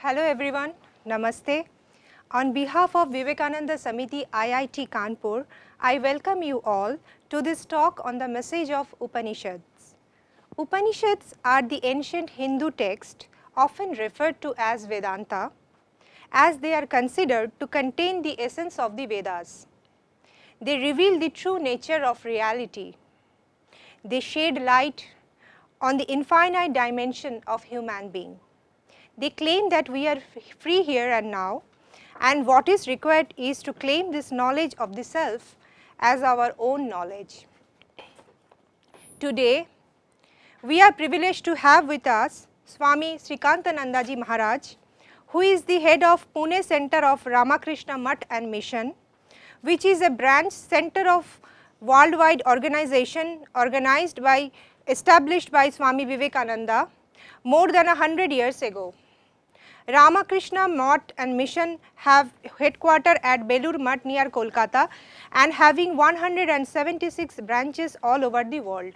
Hello everyone, Namaste. On behalf of Vivekananda Samiti IIT Kanpur, I welcome you all to this talk on the message of Upanishads. Upanishads are the ancient Hindu text often referred to as Vedanta, as they are considered to contain the essence of the Vedas. They reveal the true nature of reality. They shed light on the infinite dimension of human being. They claim that we are free here and now, and what is required is to claim this knowledge of the self as our own knowledge. Today, we are privileged to have with us Swami Srikantananda ji Maharaj, who is the head of Pune Center of Ramakrishna Math and Mission, which is a branch center of worldwide organization established by Swami Vivekananda more than 100 years ago. Ramakrishna Math and Mission have headquarters at Belur Math near Kolkata and having 176 branches all over the world.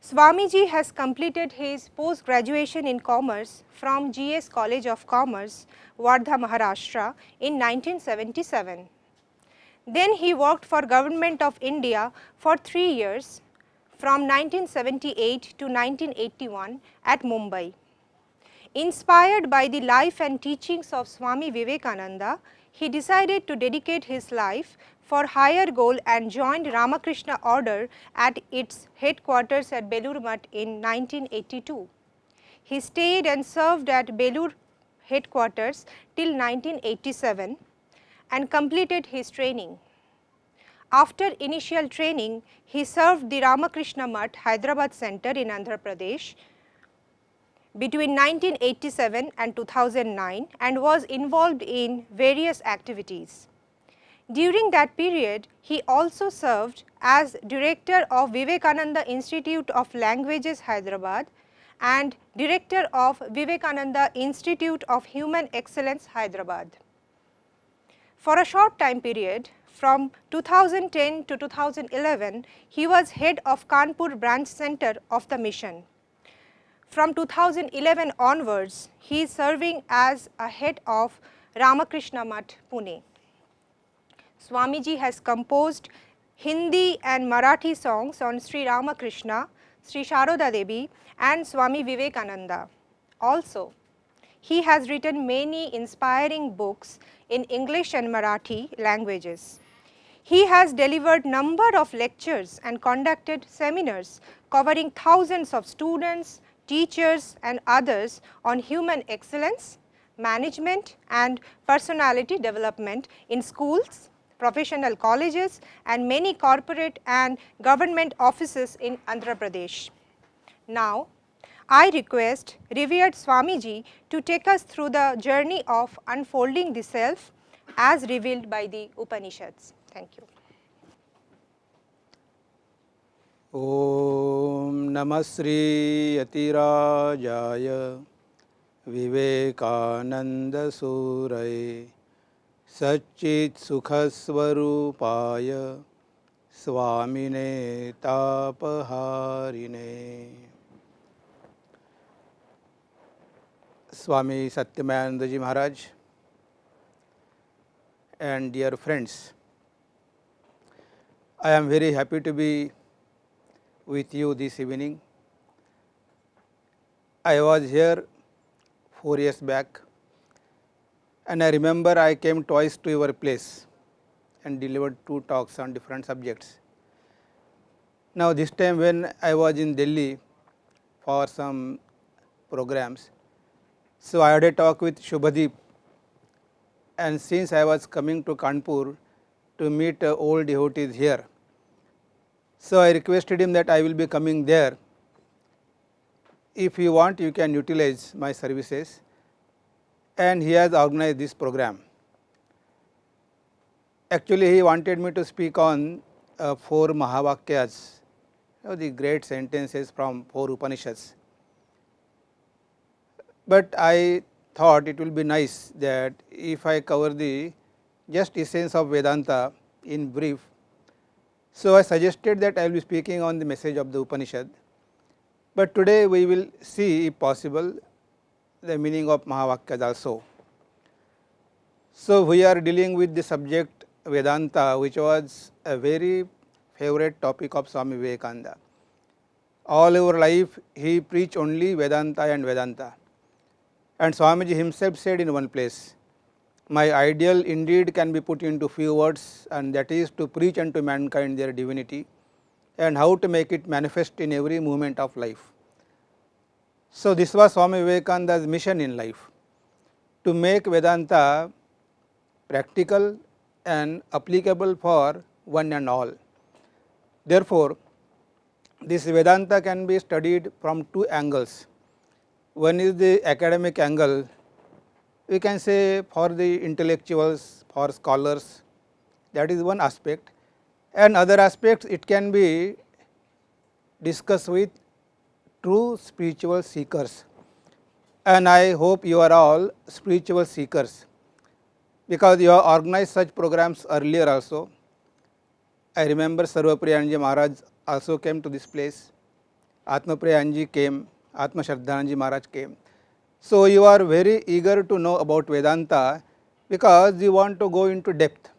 Swamiji has completed his post-graduation in commerce from GS College of Commerce, Wardha, Maharashtra in 1977. Then he worked for Government of India for 3 years from 1978 to 1981 at Mumbai. Inspired by the life and teachings of Swami Vivekananda, he decided to dedicate his life for higher goal and joined Ramakrishna order at its headquarters at Belur Math in 1982. He stayed and served at Belur headquarters till 1987 and completed his training. After initial training, he served the Ramakrishna Math Hyderabad Center in Andhra Pradesh between 1987 and 2009 and was involved in various activities. During that period, he also served as director of Vivekananda Institute of Languages, Hyderabad and director of Vivekananda Institute of Human Excellence, Hyderabad. For a short time period, from 2010 to 2011, he was head of Kanpur branch center of the mission. From 2011 onwards, he is serving as a head of Ramakrishna Math, Pune. Swamiji has composed Hindi and Marathi songs on Sri Ramakrishna, Sri Sharoda Devi and Swami Vivekananda. Also, he has written many inspiring books in English and Marathi languages. He has delivered number of lectures and conducted seminars covering thousands of students, teachers and others on human excellence, management and personality development in schools, professional colleges and many corporate and government offices in Andhra Pradesh. Now, I request revered Swamiji to take us through the journey of unfolding the self as revealed by the Upanishads. Thank you. Om Namah Shri Yatirajaya Vivekananda Surai Satchit Sukhasvarupaya Swamine Tapaharine. Swami Satyamananda ji Maharaj and dear friends, I am very happy to be with you this evening. I was here 4 years back and I remember I came twice to your place and delivered 2 talks on different subjects. Now this time when I was in Delhi for some programs, so I had a talk with Shubhadeep, and since I was coming to Kanpur to meet old devotees here, so I requested him that I will be coming there. If you want, you can utilize my services, and he has organized this program. Actually, he wanted me to speak on 4 Mahavakyas, the great sentences from 4 Upanishads. But I thought it will be nice that if I cover the just essence of Vedanta in brief. So I suggested that I will be speaking on the message of the Upanishad, but today we will see, if possible, the meaning of Mahavakyas also. So, we are dealing with the subject Vedanta, which was a very favorite topic of Swami Vivekananda. All our life he preached only Vedanta and Vedanta. And Swamiji himself said in one place, my ideal indeed can be put into few words, and that is to preach unto mankind their divinity and how to make it manifest in every moment of life. So, this was Swami Vivekananda's mission in life, to make Vedanta practical and applicable for one and all. Therefore, this Vedanta can be studied from two angles. One is the academic angle, we can say for the intellectuals, for scholars, that is one aspect, and other aspects it can be discussed with true spiritual seekers. And I hope you are all spiritual seekers, because you have organized such programs earlier also. I remember Sarvapriyanji Maharaj also came to this place, Atmapriyanji came, Atma Shraddhananji Maharaj came. So, you are very eager to know about Vedanta because you want to go into depth.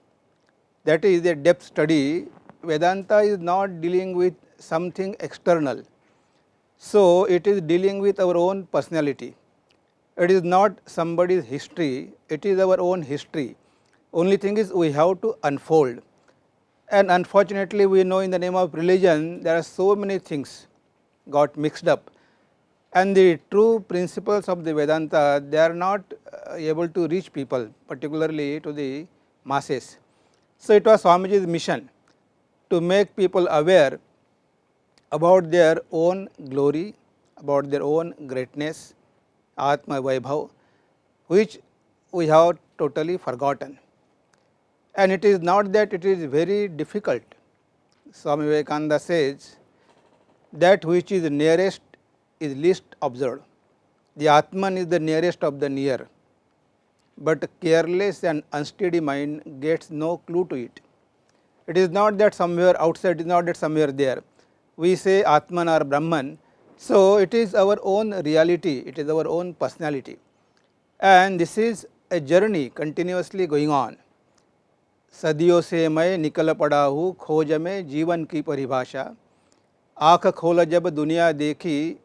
That is a depth study. Vedanta is not dealing with something external. So, it is dealing with our own personality. It is not somebody's history, it is our own history. Only thing is we have to unfold. And unfortunately, we know in the name of religion there are so many things got mixed up, and the true principles of the Vedanta, they are not able to reach people, particularly to the masses. So, it was Swamiji's mission to make people aware about their own glory, about their own greatness, Atma Vaibhav, which we have totally forgotten. And it is not that it is very difficult. Swami Vivekananda says that which is nearest is least observed. The Atman is the nearest of the near, but careless and unsteady mind gets no clue to it. It is not that somewhere outside, it is not that somewhere there. We say Atman or Brahman, so it is our own reality, it is our own personality. And this is a journey continuously going on. सदियों से मैं निकल पड़ा हूँ खोज में जीवन की परिभाषा, आँख खोल जब दुनिया देखी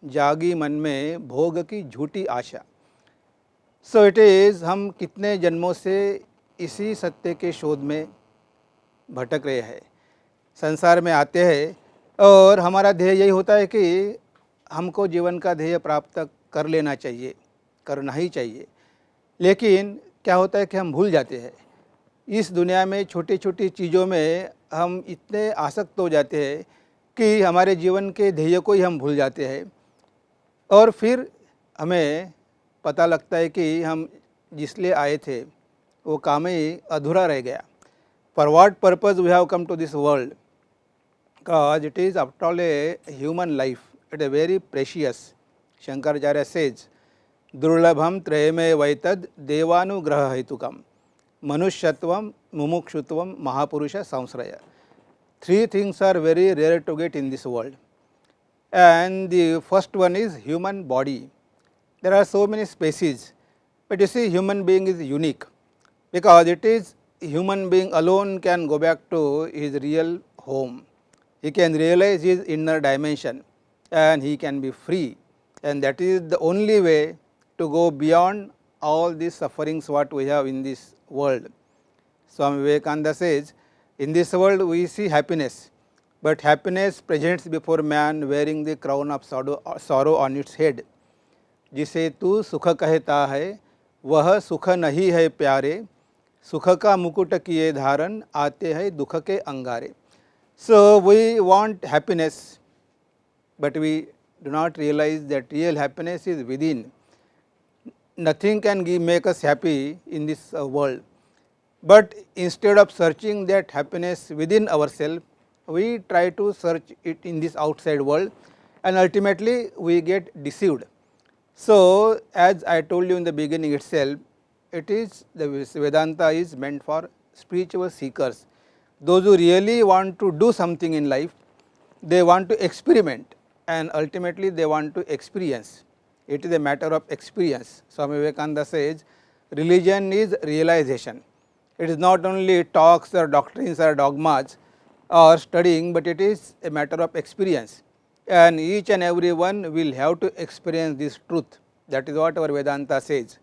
जागी मन में भोग की झूठी आशा. सो इट इज़ हम कितने जन्मों से इसी सत्य के शोध में भटक रहे हैं, संसार में आते हैं और हमारा ध्येय यही होता है कि हमको जीवन का ध्येय प्राप्त कर लेना चाहिए, करना ही चाहिए. लेकिन क्या होता है कि हम भूल जाते हैं. इस दुनिया में छोटी छोटी चीज़ों में हम इतने आसक्त हो जाते हैं कि हमारे जीवन के ध्येय को ही हम भूल जाते हैं, और फिर हमें पता लगता है कि हम जिस लिए आए थे वो काम ही अधूरा रह गया. For what purpose we have come to this world, because it is after all a human life, it is very precious. Shankaracharya says दुर्लभम त्रयमे वैतद देवानुग्रह हेतुकम मनुष्यत्वम मुमुक्षुत्वम महापुरुष संश्रय. 3 things are very rare to get in this world, and the first one is human body. There are so many species, but you see human being is unique, because it is human being alone can go back to his real home. He can realize his inner dimension and he can be free, and that is the only way to go beyond all these sufferings what we have in this world. Swami Vivekananda says, in this world we see happiness, but happiness presents before man wearing the crown of sorrow on its head. जिसे तू सुख कहता है वह सुख नहीं है प्यारे, सुख का मुकुट किए धारण आते हैं दुख के अंगारे. So we want happiness, but we do not realize that real happiness is within. Nothing can make us happy in this world, but instead of searching that happiness within ourselves, we try to search it in this outside world, and ultimately we get deceived. So, as I told you in the beginning itself, it is the Vedanta is meant for spiritual seekers, those who really want to do something in life. They want to experiment and ultimately they want to experience. It is a matter of experience. Swami Vivekananda says, religion is realization. It is not only talks or doctrines or dogmas or studying, but it is a matter of experience, and each and every one will have to experience this truth. That is what our Vedanta says,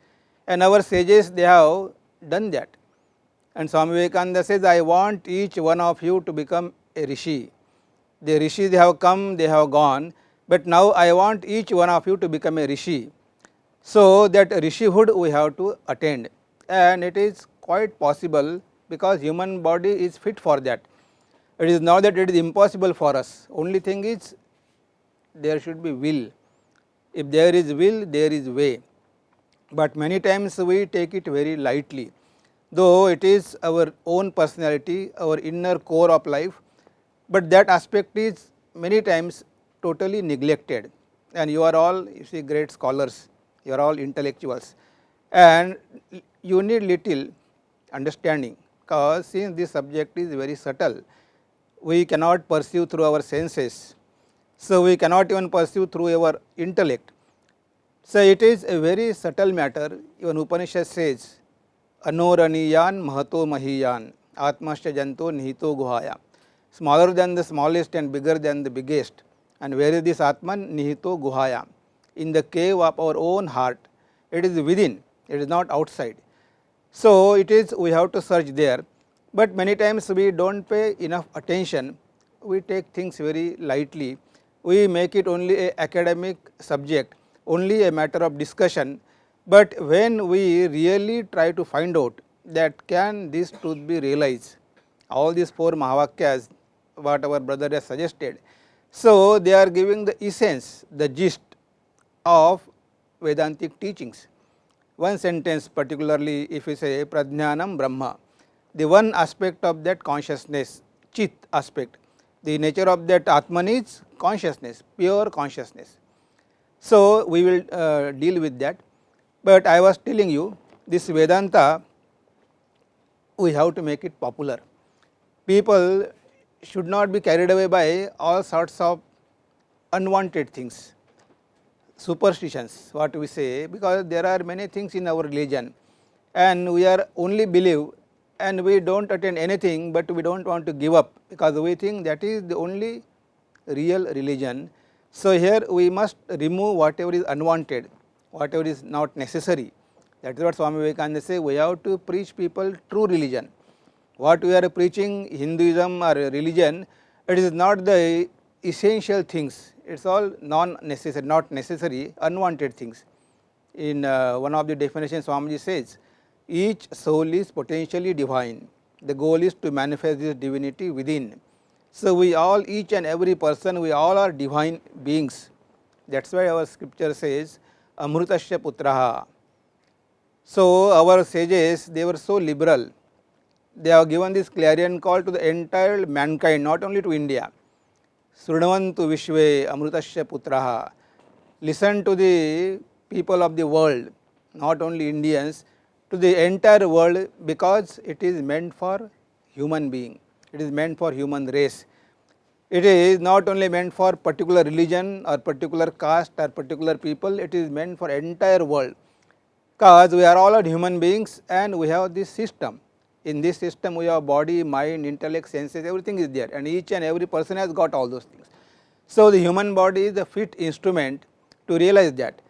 and our sages, they have done that. And Swami Vivekananda says, I want each one of you to become a rishi. The rishis, they have come, they have gone, but now I want each one of you to become a rishi. So that rishihood we have to attain, and it is quite possible because human body is fit for that. It is not that it is impossible for us. Only thing is there should be will. If there is will, there is way. But many times we take it very lightly, though it is our own personality, our inner core of life, but that aspect is many times totally neglected. And you are all, you see, great scholars, you are all intellectuals, and you need little understanding, because since this subject is very subtle, we cannot perceive through our senses, so we cannot even perceive through our intellect. So it is a very subtle matter. Even Upanishad says, Anoraniyan mahato mahiyan atmasya janto nihito guhaya. Smaller than the smallest and bigger than the biggest. And where is this Atman? Nihito guhaya. In the cave of our own heart. It is within, it is not outside. So it is, we have to search there, but many times we do not pay enough attention. We take things very lightly. We make it only an academic subject, only a matter of discussion. But when we really try to find out that can this truth be realized, all these 4 Mahavakyas, what our brother has suggested, so they are giving the essence, the gist of Vedantic teachings. One sentence particularly, if we say Prajnanam Brahma, the one aspect of that consciousness, Chit aspect, the nature of that Atman is consciousness, pure consciousness. So we will deal with that, but I was telling you this Vedanta, we have to make it popular. People should not be carried away by all sorts of unwanted things, superstitions, what we say, because there are many things in our religion and we are only believe and we do not attain anything, but we do not want to give up because we think that is the only real religion. So here we must remove whatever is unwanted, whatever is not necessary. That is what Swami Vivekananda says, we have to preach people true religion. What we are preaching, Hinduism or religion, it is not the essential things, it is all non-necessary, not necessary, unwanted things. In one of the definitions, Swamiji says, each soul is potentially divine. The goal is to manifest this divinity within. So we all, each and every person, we all are divine beings. That is why our scripture says, Amrutasya Putraha. So our sages, they were so liberal. They have given this clarion call to the entire mankind, not only to India. Srunavantu Vishve Amrutasya Putraha. Listen to the people of the world, not only Indians, to the entire world, because it is meant for human being, it is meant for human race. It is not only meant for particular religion or particular caste or particular people, it is meant for entire world, because we are all human beings and we have this system. In this system we have body, mind, intellect, senses, everything is there, and each and every person has got all those things. So the human body is a fit instrument to realize that,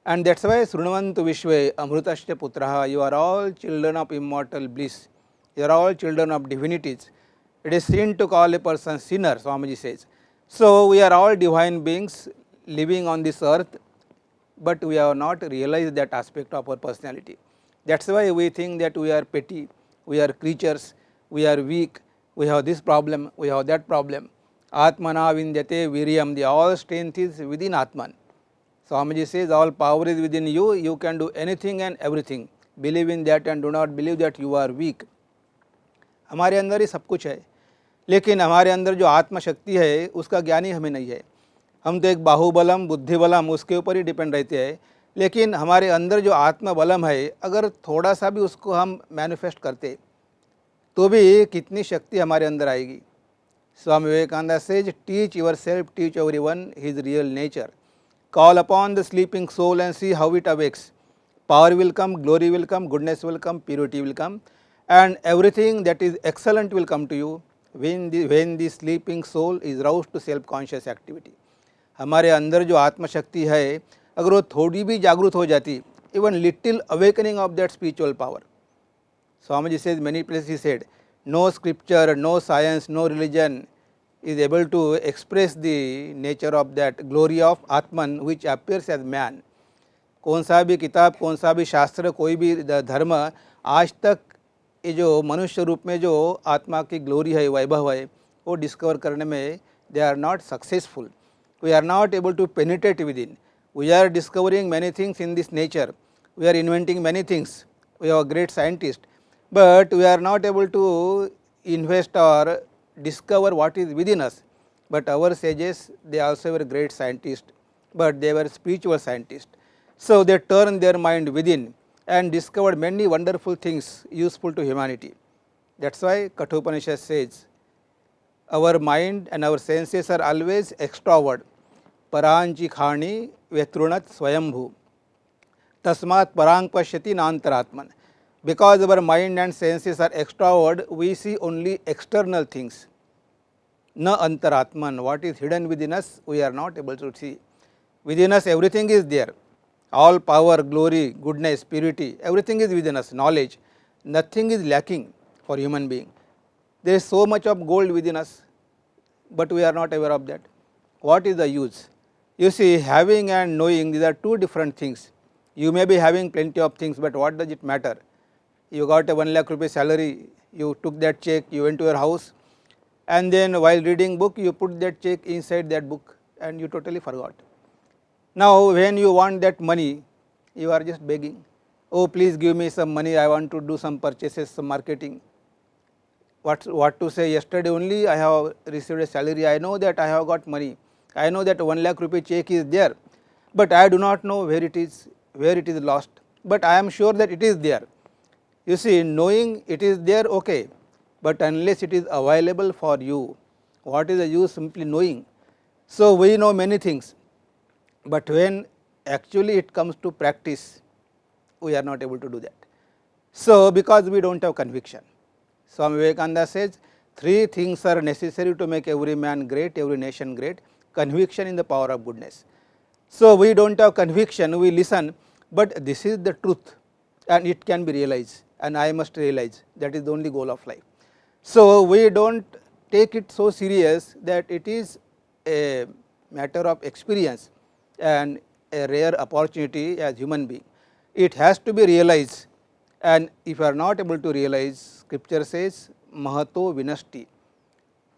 and that is why Srunavantu Vishve Amrutasya Putraha, you are all children of immortal bliss, you are all children of divinities. It is sin to call a person sinner, Swamiji says. So we are all divine beings living on this earth, but we have not realized that aspect of our personality. That is why we think that we are petty, we are creatures, we are weak, we have this problem, we have that problem. Atmana Vindyate Viryam, the all strength is within Atman. Swamiji says all power is within you, you can do anything and everything. Believe in that and do not believe that you are weak. हमारे अंदर ही सब कुछ है, लेकिन हमारे अंदर जो आत्मशक्ति है उसका ज्ञान ही हमें नहीं है. हम तो एक बाहुबलम बुद्धिबलम उसके ऊपर ही डिपेंड रहते हैं, लेकिन हमारे अंदर जो आत्मबलम है अगर थोड़ा सा भी उसको हम मैनिफेस्ट करते तो भी कितनी शक्ति हमारे अंदर आएगी. Swami Vivekananda says, teach yourself, teach everyone his real nature. Call upon the sleeping soul and see how it awakes. power will come, glory will come, goodness will come, purity will come, and everything that is excellent will come to you when the sleeping soul is roused to self conscious activity. हमारे अंदर जो आत्मशक्ति है, अगर वो थोड़ी भी जागृत हो जाती, even little awakening of that spiritual power. Swamiji says many places, he said, no scripture, no science, no religion is able to express the nature of that glory of Atman which appears as man. कौन सा भी किताब, कौन सा भी शास्त्र, कोई भी धर्म आज तक ये जो मनुष्य रूप में जो आत्मा की ग्लोरी है, वैभव है, वो डिस्कवर करने में they are not successful. We are not able to penetrate within. We are discovering many things in this nature. We are inventing many things. We are great scientists, but we are not able to invest or discover what is within us. But our sages, they also were great scientists, but they were spiritual scientists. So they turned their mind within and discovered many wonderful things useful to humanity. That is why Kathopanishad says, our mind and our senses are always extrovert. Paranchi khani vetrunat swayambhu. Tasmat parang pashyati nantaratman. Because our mind and senses are extrovert, we see only external things. Na antaratman, what is hidden within us, we are not able to see. Within us everything is there. All power, glory, goodness, purity, everything is within us, knowledge. Nothing is lacking for human being. There is so much of gold within us, but we are not aware of that. What is the use? You see, having and knowing, these are two different things. You may be having plenty of things, but what does it matter? You got a 1 lakh rupee salary, you took that check, you went to your house, and then while reading book, you put that check inside that book and you totally forgot. Now, when you want that money, you are just begging, oh please give me some money, I want to do some purchases, some marketing. What to say, yesterday only I have received a salary, I know that I have got money, I know that 1 lakh rupee check is there, but I do not know where it is lost, but I am sure that it is there. You see, knowing it is there, okay, but unless it is available for you, what is the use simply knowing? So we know many things, but when actually it comes to practice, we are not able to do that. So because we do not have conviction. Swami Vivekananda says, 3 things are necessary to make every man great, every nation great. Conviction in the power of goodness. So we do not have conviction, we listen, but this is the truth and it can be realized and I must realize, that is the only goal of life. So we do not take it so serious that it is a matter of experience and a rare opportunity as human being. It has to be realized, and if you are not able to realize, scripture says mahato vinashti,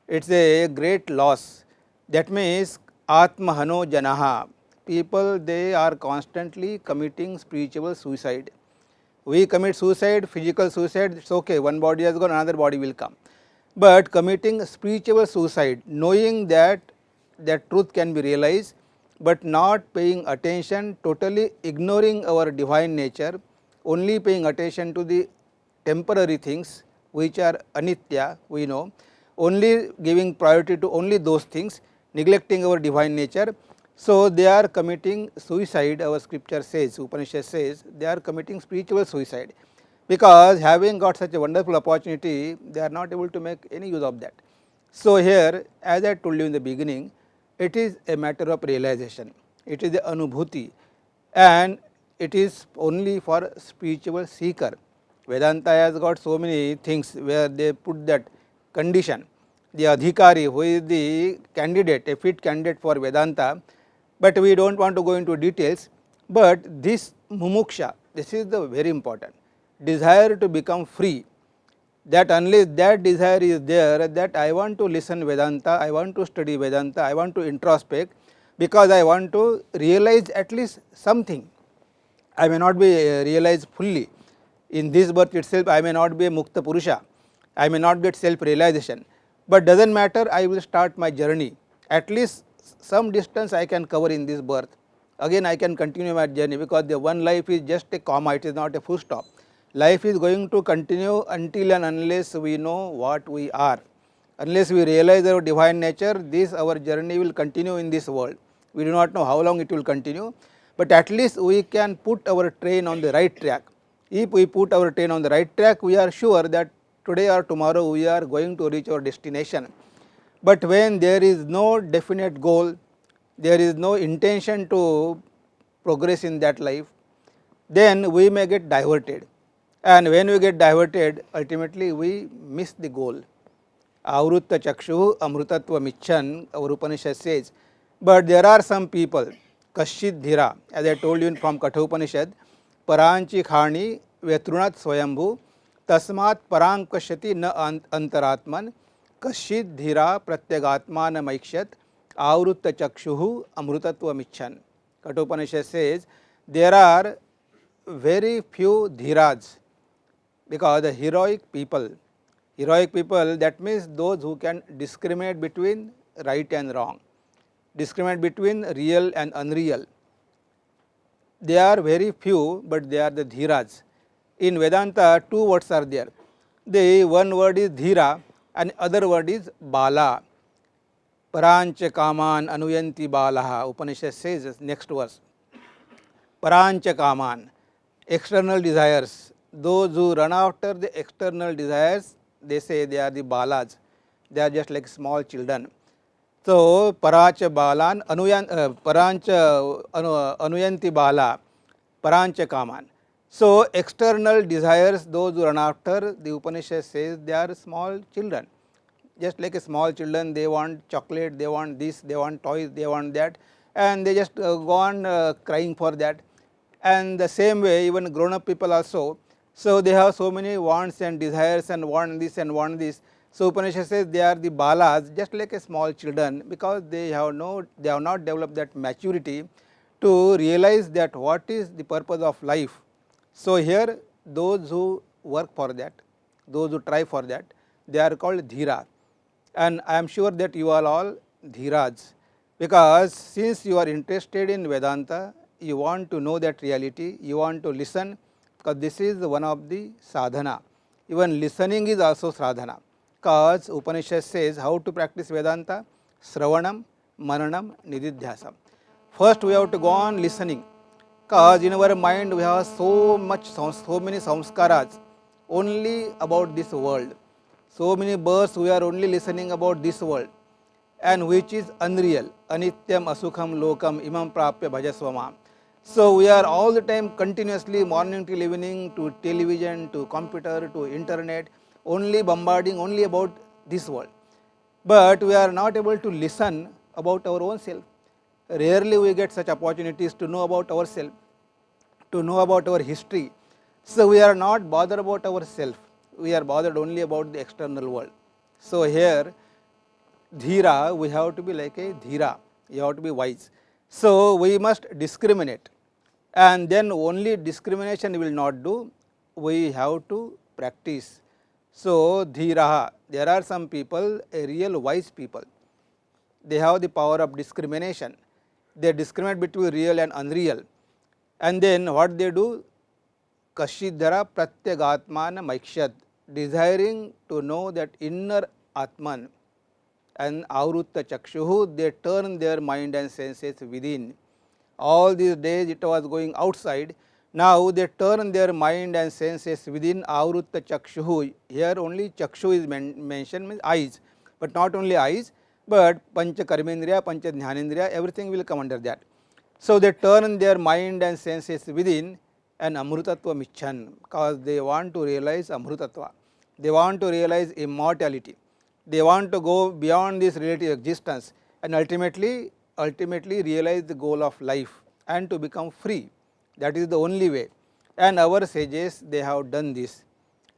it is a great loss. That means atmahano janaha, people they are constantly committing spiritual suicide. We commit suicide, physical suicide, it is okay, one body has gone, another body will come, but committing spiritual suicide, knowing that that truth can be realized, but not paying attention, totally ignoring our divine nature, only paying attention to the temporary things which are anitya, we know, only giving priority to only those things, neglecting our divine nature. So they are committing suicide, our scripture says, Upanishad says, they are committing spiritual suicide, because having got such a wonderful opportunity, they are not able to make any use of that. So here, as I told you in the beginning, it is a matter of realization, it is the anubhuti, and it is only for spiritual seeker. Vedanta has got so many things where they put that condition, the adhikari, who is the candidate, a fit candidate for Vedanta, but we do not want to go into details, but this mumuksha, this is the very important, desire to become free, that unless that desire is there, that I want to listen Vedanta, I want to study Vedanta, I want to introspect, because I want to realize at least something. I may not be realized fully. In this birth itself, I may not be a Mukta Purusha, I may not get self realization, but does not matter, I will start my journey. At least some distance I can cover in this birth, again I can continue my journey, because the one life is just a comma, it is not a full stop. Life is going to continue until and unless we know what we are. Unless we realize our divine nature, this our journey will continue in this world. We do not know how long it will continue, but at least we can put our train on the right track. If we put our train on the right track, we are sure that today or tomorrow we are going to reach our destination. But when there is no definite goal, there is no intention to progress in that life, then we may get diverted, and when we get diverted, ultimately we miss the goal. Avrutta chakshu amrutatva michan, our Upanishad says. But there are some people, Kashit Dhira, as I told you from Katha Upanishad, Paranchi Khani Vetrunat Swayambhu, Tasmat Parang Kashyati na Antaratman, Kashit Dhira Pratyagatman Maikshat, Avrutta chakshu amrutatva michan. Katha Upanishad says there are very few dhiras, because the heroic people, that means those who can discriminate between right and wrong, discriminate between real and unreal. They are very few, but they are the dhiras. In Vedanta, two words are there. The one word is dhira and other word is bala. Parancha kaman anuyanti balaha. Upanishad says, next verse. Parancha kaman, external desires. Those who run after the external desires, they say they are the balas. They are just like small children. So, Paracha balan, anuyanti bala, parancha kaman. So, external desires, those who run after, the Upanishad says they are small children. Just like a small children, they want chocolate, they want this, they want toys, they want that, and they just go on crying for that. And the same way, even grown up people also, so they have so many wants and desires and want this and want this. So Upanishad says they are the balas, just like a small children, because they have not developed that maturity to realize that what is the purpose of life. So here those who work for that, those who try for that, they are called dhira. And I am sure that you are all dhiras, because since you are interested in Vedanta, you want to know that reality, you want to listen, because this is one of the sadhana. Even listening is also sadhana, because Upanishad says how to practice Vedanta: Sravanam, Mananam, Nididhyasam. First we have to go on listening, because in our mind we have so many samskaras only about this world. So many births we are only listening about this world, and which is unreal. Anityam asukham lokam imam prapya bhajasvamam. So we are all the time continuously, morning till evening, to television, to computer, to internet, only bombarding only about this world. But we are not able to listen about our own self. Rarely we get such opportunities to know about ourselves, to know about our history. So we are not bothered about ourselves. We are bothered only about the external world. So here, dhira, we have to be like a dhira. You have to be wise. So we must discriminate, and then only discrimination will not do. We have to practice. So dhiraha, there are some people, a real wise people. They have the power of discrimination. They discriminate between real and unreal. And then what they do? Kashidhara pratyagatmana maikshat, desiring to know that inner Atman, and avrutta chakshuhu, they turn their mind and senses within. All these days it was going outside, now they turn their mind and senses within. Avrutta chakshuhu, here only chakshu is mentioned, means eyes, but not only eyes, but pancha karmendriya, pancha dhyanendriya, everything will come under that. So they turn their mind and senses within, and amrutatva michan, because they want to realize amrutatva, they want to realize immortality. They want to go beyond this relative existence and ultimately realize the goal of life and to become free. That is the only way. And our sages, they have done this,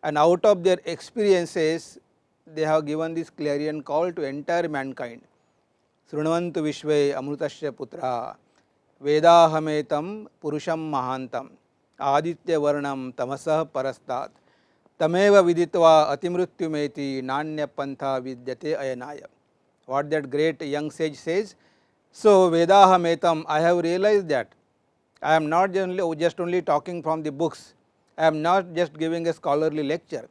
and out of their experiences they have given this clarion call to entire mankind. Srunavantu vishve amrutasya putra vedahametam purusham mahantam aditya varnam tamasah parastat tameva viditva atimrutyumeti nanya pantha vidyate ayanaya. What that great young sage says? So vedahametam, I have realized that I am not just only talking from the books, I am not just giving a scholarly lecture,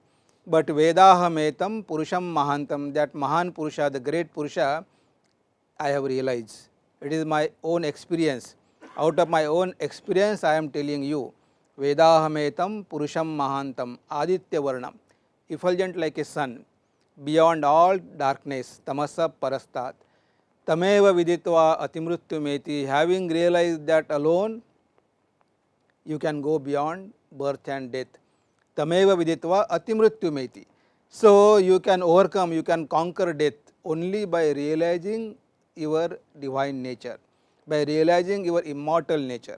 but vedahametam purusham mahantam, that mahan purusha, the great purusha, I have realized. It is my own experience. Out of my own experience I am telling you, Vedahametam Purusham Mahantam Aditya Varnam, effulgent like a sun, beyond all darkness, Tamasa Parastat, Tameva Viditva Atimrutyu Meti, having realized that alone you can go beyond birth and death. Tameva Viditva Atimrutyu Meti. So, you can overcome, you can conquer death only by realizing your divine nature, by realizing your immortal nature.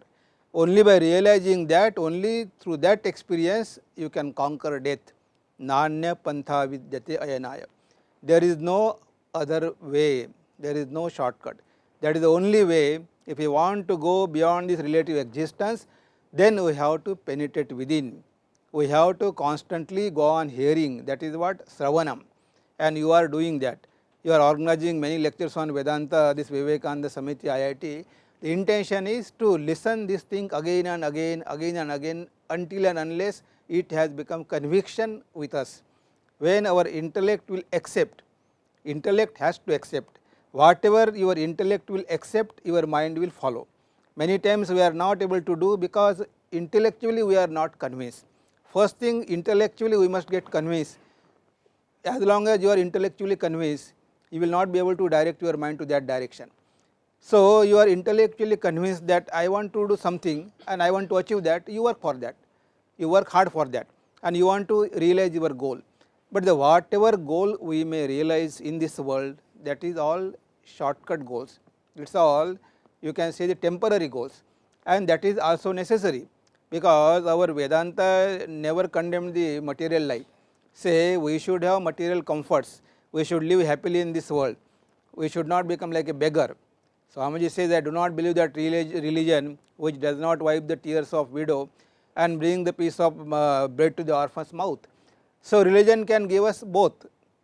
Only by realizing that, only through that experience you can conquer death. Nanya Pantha Vidyate Ayanaya. There is no other way, there is no shortcut. That is the only way. If you want to go beyond this relative existence, then we have to penetrate within. We have to constantly go on hearing, that is what Sravanam, and you are doing that. You are organizing many lectures on Vedanta, this Vivekananda Samiti IIT. The intention is to listen this thing again and again, until and unless it has become conviction with us. When our intellect will accept, intellect has to accept, whatever your intellect will accept, your mind will follow. Many times we are not able to do because intellectually we are not convinced. First thing, intellectually we must get convinced. As long as you are intellectually convinced, you will not be able to direct your mind to that direction. So, you are intellectually convinced that I want to do something and I want to achieve that, you work for that, you work hard for that, and you want to realize your goal. But the whatever goal we may realize in this world, that is all shortcut goals, it is all, you can say, the temporary goals, and that is also necessary, because our Vedanta never condemned the material life. Say we should have material comforts, we should live happily in this world, we should not become like a beggar. Swamiji says, I do not believe that religion which does not wipe the tears of widow and bring the piece of bread to the orphan's mouth. So, religion can give us both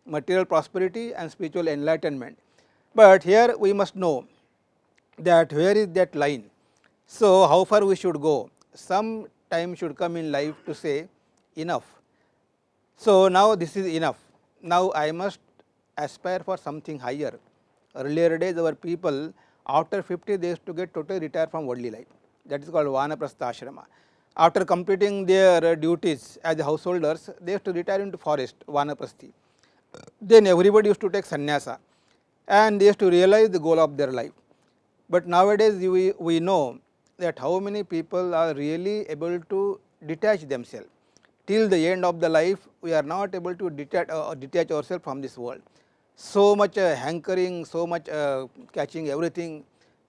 material prosperity and spiritual enlightenment, but here we must know that where is that line. So, how far we should go? Some time should come in life to say enough. So, now this is enough, now I must aspire for something higher. Earlier days our people, after 50 they used to get totally retired from worldly life, that is called Vanaprastha Ashrama. After completing their duties as householders, they used to retire into forest, Vanaprasthi. Then everybody used to take sannyasa and they used to realize the goal of their life. But nowadays we know that how many people are really able to detach themselves. Till the end of the life we are not able to detach ourselves from this world. So much hankering, so much catching everything,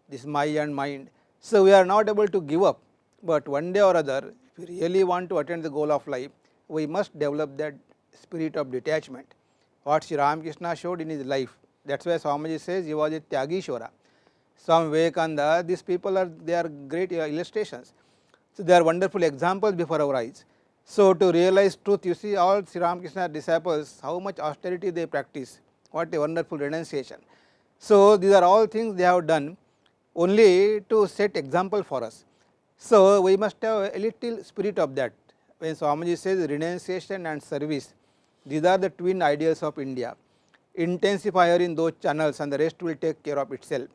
this my and mind. So, we are not able to give up, but one day or other, if we really want to attain the goal of life, we must develop that spirit of detachment, what Sri Ramakrishna showed in his life. That is why Swamiji says he was a Tyagishwara. Swami Vivekananda, these people are, they are great illustrations. So, they are wonderful examples before our eyes. So, to realize truth, you see all Sri Ramakrishna disciples, how much austerity they practice, what a wonderful renunciation. So, these are all things they have done only to set example for us. So, we must have a little spirit of that. When Swamiji says renunciation and service, these are the twin ideals of India. Intensify her in those channels and the rest will take care of itself.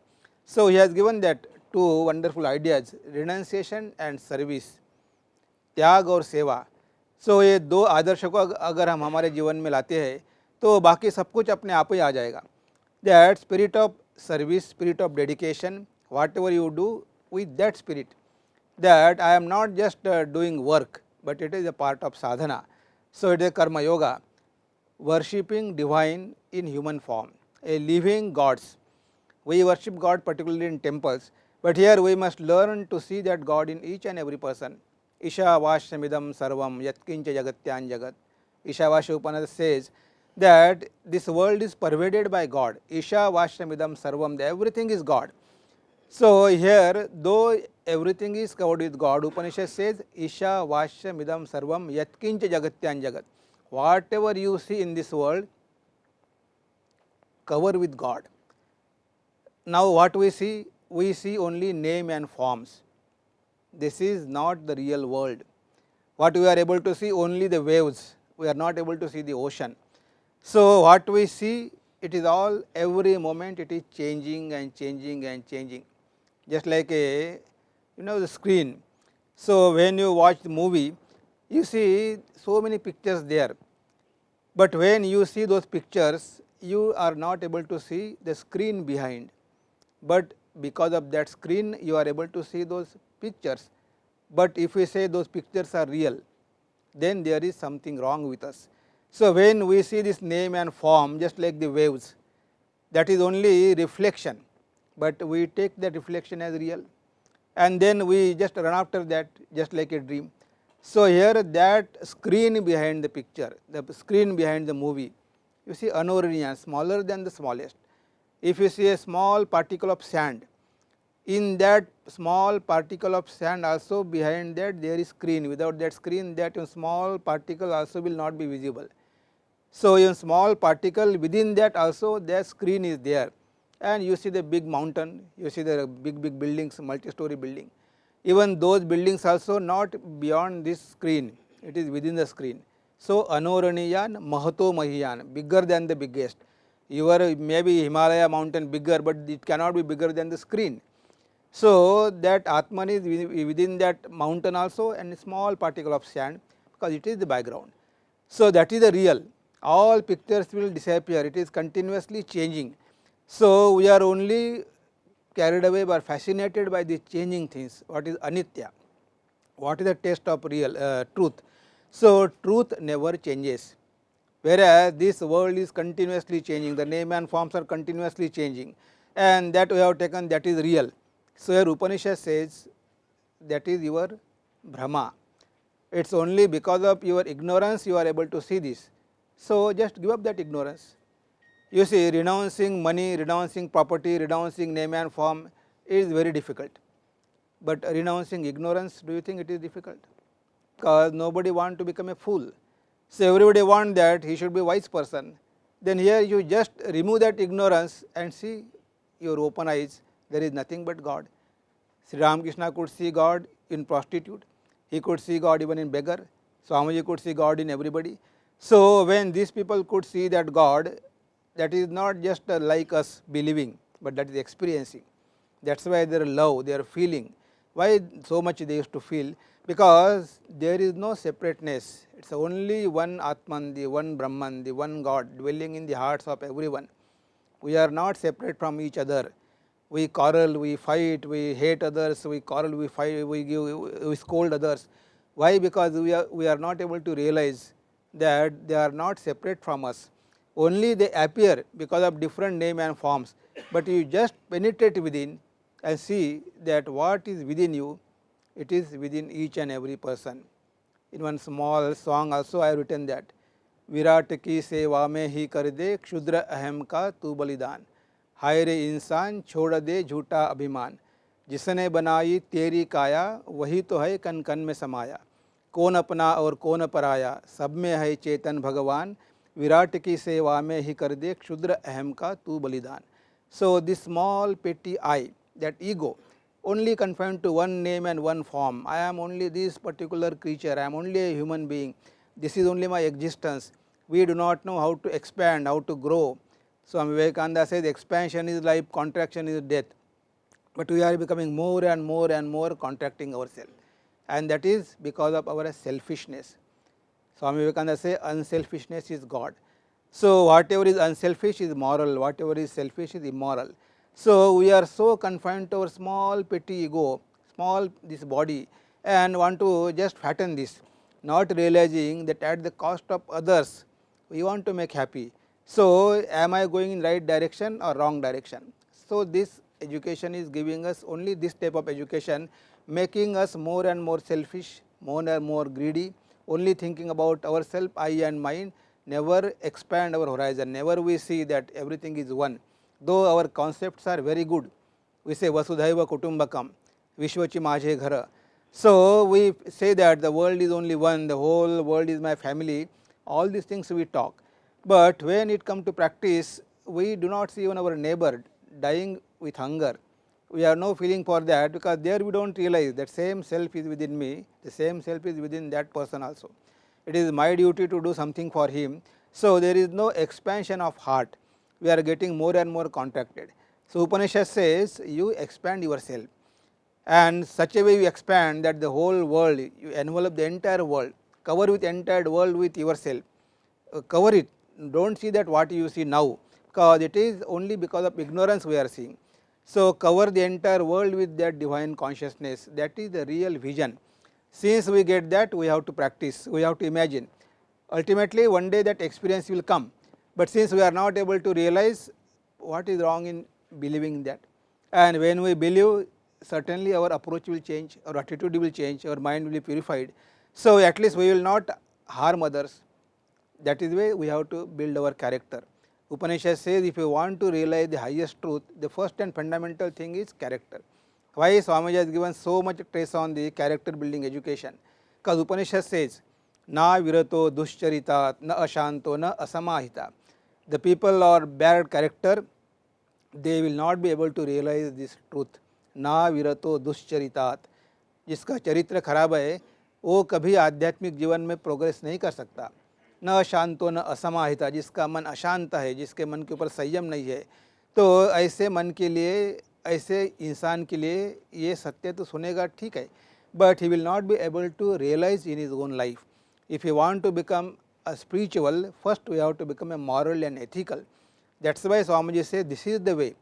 So, he has given that two wonderful ideas, renunciation and service, त्याग और सेवा. सो ये दो आदर्श को अगर हम हमारे जीवन में लाते हैं तो बाकी सब कुछ अपने आप ही आ जाएगा. That spirit of service, spirit of dedication, what ever you do with that spirit, that I am not just doing work, but it is a part of sadhana. So, it is a karma yoga, worshipping divine in human form, a living gods. We worship God particularly in temples, but here we must learn to see that God in each and every person. Ishavashamidam sarvam yatkincha jagatyan jagat. Ishavasya Upanishad says that this world is pervaded by God. Ishavashamidam sarvam, everything is God. So, here though everything is covered with God, Upanishad says Isha Vasya Midam Sarvam Yatkincha Jagatyan Jagat. Whatever you see in this world, cover with God. Now, what we see? We see only name and forms. This is not the real world. What we are able to see? Only the waves. We are not able to see the ocean. So, what we see? It is all, every moment it is changing and changing and changing. Just like a the screen. So, when you watch the movie, you see so many pictures there, but when you see those pictures, you are not able to see the screen behind, but because of that screen you are able to see those pictures. But if we say those pictures are real, then there is something wrong with us. So, when we see this name and form just like the waves, that is only reflection, but we take that reflection as real, and then we just run after that just like a dream. So, here that screen behind the picture, the screen behind the movie, you see anoraniya, smaller than the smallest. If you see a small particle of sand, in that small particle of sand also behind that there is screen, without that screen that small particle also will not be visible. So, in small particle within that also the screen is there, and you see the big mountain, you see the big buildings, multi-story building. Even those buildings also not beyond this screen, it is within the screen. So, anoraniyan mahato mahiyan, bigger than the biggest. Your maybe Himalaya mountain bigger, but it cannot be bigger than the screen. So, that Atman is within that mountain also, and a small particle of sand, because it is the background. So, that is the real. All pictures will disappear, it is continuously changing. So, we are only carried away or fascinated by the changing things. What is anitya? What is the taste of real truth? So, truth never changes, whereas this world is continuously changing, the name and forms are continuously changing, and that we have taken, that is real. So, here Upanishad says that is your Brahma. It is only because of your ignorance you are able to see this. So, just give up that ignorance. You see, renouncing money, renouncing property, renouncing name and form is very difficult, but renouncing ignorance, do you think it is difficult? Because nobody wants to become a fool. So, everybody wants that he should be a wise person. Then here you just remove that ignorance and see your open eyes, there is nothing but God. Sri Ramakrishna could see God in prostitute, he could see God even in beggar, Swamiji could see God in everybody. So, when these people could see that God, that is not just like us believing, but that is experiencing. That is why their love, their feeling, why so much they used to feel, because there is no separateness, it is only one Atman, the one Brahman, the one God dwelling in the hearts of everyone. We are not separate from each other. We quarrel, we fight, we hate others, we quarrel, we fight, we scold others. Why? Because we are not able to realize that they are not separate from us. Only they appear because of different name and forms, but you just penetrate within and see that what is within you, it is within each and every person. In one small song also I have written that, Virat की सेवा में ही कर दे क्षुद्र अहम का तू बलिदान, हाय रे इंसान छोड़ दे झूठा अभिमान, जिसने बनाई तेरी काया वही तो है कन कन में समाया, कौन अपना और कौन पराया सब में है चेतन भगवान, विराट की सेवा में ही कर दे क्षुद्र अहम का तू बलिदान. So, this small petty I, that ego, only confined to one name and one form. I am only this particular creature, I am only a human being, this is only my existence. We do not know how to expand, how to grow. Swami Vivekananda says expansion is life, contraction is death, but we are becoming more and more and more contracting ourselves, and that is because of our selfishness. Swami Vivekananda says unselfishness is God. So, whatever is unselfish is moral, whatever is selfish is immoral. So, we are so confined to our small petty ego, small this body, and want to just fatten this, not realizing that at the cost of others we want to make happy. So, am I going in right direction or wrong direction? So, this education is giving us only this type of education, making us more and more selfish, more and more greedy, only thinking about ourselves, I and mine, never expand our horizon, never we see that everything is one. Though our concepts are very good, we say Vasudhaiva Kutumbakam, Vishwachi Majhe Ghara. So, we say that the world is only one, the whole world is my family, all these things we talk. But when it comes to practice, we do not see even our neighbor dying with hunger. We have no feeling for that, because there we do not realize that same self is within me, the same self is within that person also. It is my duty to do something for him. So, there is no expansion of heart, we are getting more and more contracted. So, Upanishad says you expand yourself, and such a way you expand that the whole world, you envelop the entire world, cover with entire world with yourself, cover it, do not see that what you see now, because it is only because of ignorance we are seeing. So, cover the entire world with that divine consciousness, that is the real vision. Since we get that, we have to practice, we have to imagine. Ultimately one day that experience will come, but since we are not able to realize, what is wrong in believing that, and when we believe, certainly our approach will change, our attitude will change, our mind will be purified. So, at least we will not harm others. That is why we have to build our character. Upanishad says, if you want to realize the highest truth, the first and fundamental thing is character. Why Swamiji has given so much stress on the character building education? Because Upanishad says, na virato duscharitat, na ashanto, na asamahita. The people are bad character, they will not be able to realize this truth. ना विरतो दुश्चरितात, जिसका चरित्र खराब है वो कभी आध्यात्मिक जीवन में प्रोग्रेस नहीं कर सकता। न अशांतो न असमाहिता, जिसका मन अशांत है, जिसके मन के ऊपर संयम नहीं है, तो ऐसे मन के लिए, ऐसे इंसान के लिए ये सत्य तो सुनेगा ठीक है, but he will not be able to realise in his own life. If you want to become a spiritual, first we have to become a moral and ethical. That is why Swamiji says this is the way.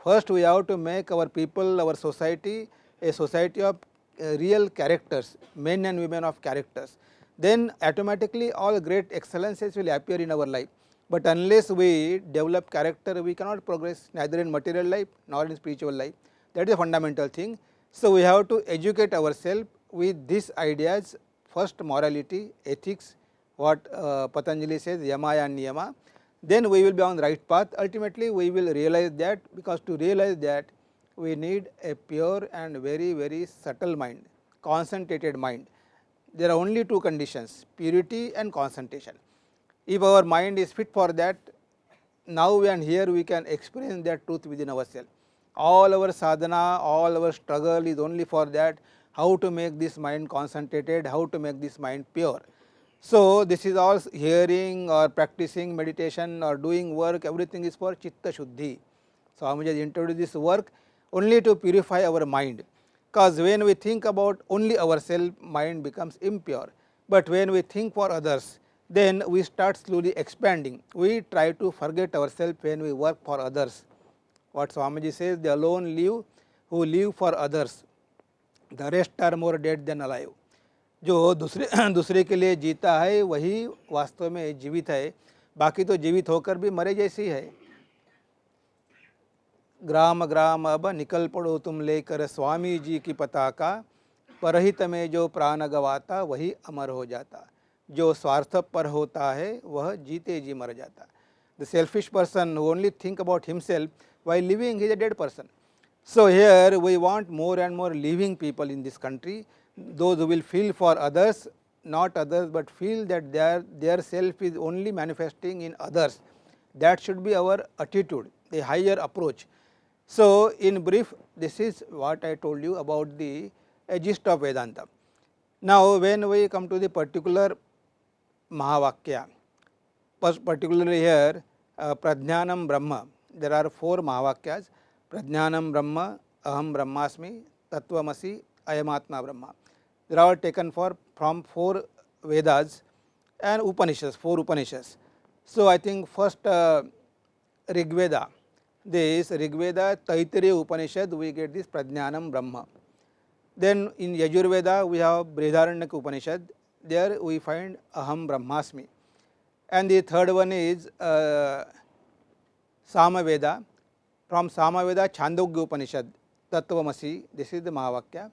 First we have to make our people, our society, a society of real characters, men and women of characters. Then automatically all great excellences will appear in our life. But unless we develop character, we cannot progress neither in material life nor in spiritual life. That is a fundamental thing. So we have to educate ourselves with these ideas. First morality, ethics, what Patanjali says, Yamaya and Niyama, then we will be on the right path. Ultimately we will realize that, because to realize that we need a pure and very, very subtle mind, concentrated mind. There are only two conditions, purity and concentration. If our mind is fit for that, now and here we can experience that truth within ourselves. All our sadhana, all our struggle is only for that, how to make this mind concentrated, how to make this mind pure. So, this is all hearing or practicing meditation or doing work, everything is for chitta shuddhi. So, Swamiji has introduced this work only to purify our mind, because when we think about only ourselves, mind becomes impure, but when we think for others, then we start slowly expanding. We try to forget ourselves when we work for others. What Swamiji says, they alone live who live for others, the rest are more dead than alive. जो दूसरे के लिए जीता है वही वास्तव में जीवित है, बाकी तो जीवित होकर भी मरे जैसी है. ग्राम ग्राम अब निकल पड़ो तुम लेकर स्वामी जी की पताका, परहित में जो प्राण गवाता वही अमर हो जाता, जो स्वार्थ पर होता है वह जीते जी मर जाता. The selfish person who only think about himself while living is a dead person. So here we want more and more living people in this country, those who will feel for others, not others, but feel that their self is only manifesting in others. That should be our attitude, the higher approach. So in brief, this is what I told you about the gist of Vedanta. Now when we come to the particular Mahavakya, particularly here Prajnanam Brahma, there are 4 Mahavakyas: Prajnanam Brahma, Aham Brahmasmi, Tattvamasi, Ayamatma Brahma. They are all taken from 4 Vedas and Upanishads, 4 Upanishads. So I think first Rigveda, this Rigveda Taittiriya Upanishad, we get this Prajnanam Brahma. Then in Yajurveda we have Brihadaranyaka Upanishad, there we find Aham Brahmasmi. And the third one is Samaveda. From Samaveda Chandogya Upanishad, Tattvamasi, this is the Mahavakya.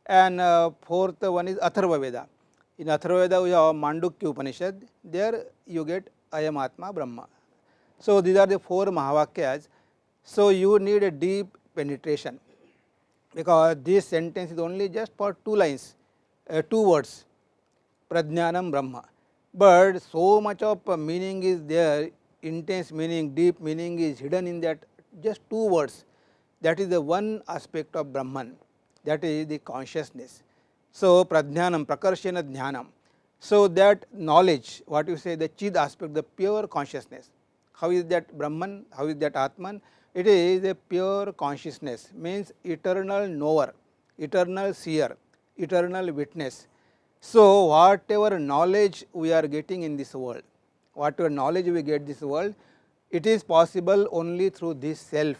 And fourth one is Atharva Veda. In Atharva Veda we have Mandukya Upanishad, there you get Ayamatma Brahma. So these are the 4 Mahavakyas. So you need a deep penetration, because this sentence is only just for 2 lines, 2 words, Prajnanam Brahma. But so much of meaning is there, intense meaning, deep meaning is hidden in that just 2 words. That is the one aspect of Brahman, that is the consciousness. So Prajnanam, Prakarshena Jnanam. So that knowledge, what you say, the Chid aspect, the pure consciousness. How is that Brahman? How is that Atman? It is a pure consciousness, means eternal knower, eternal seer, eternal witness. So, whatever knowledge we are getting in this world, whatever knowledge we get this world, it is possible only through this self,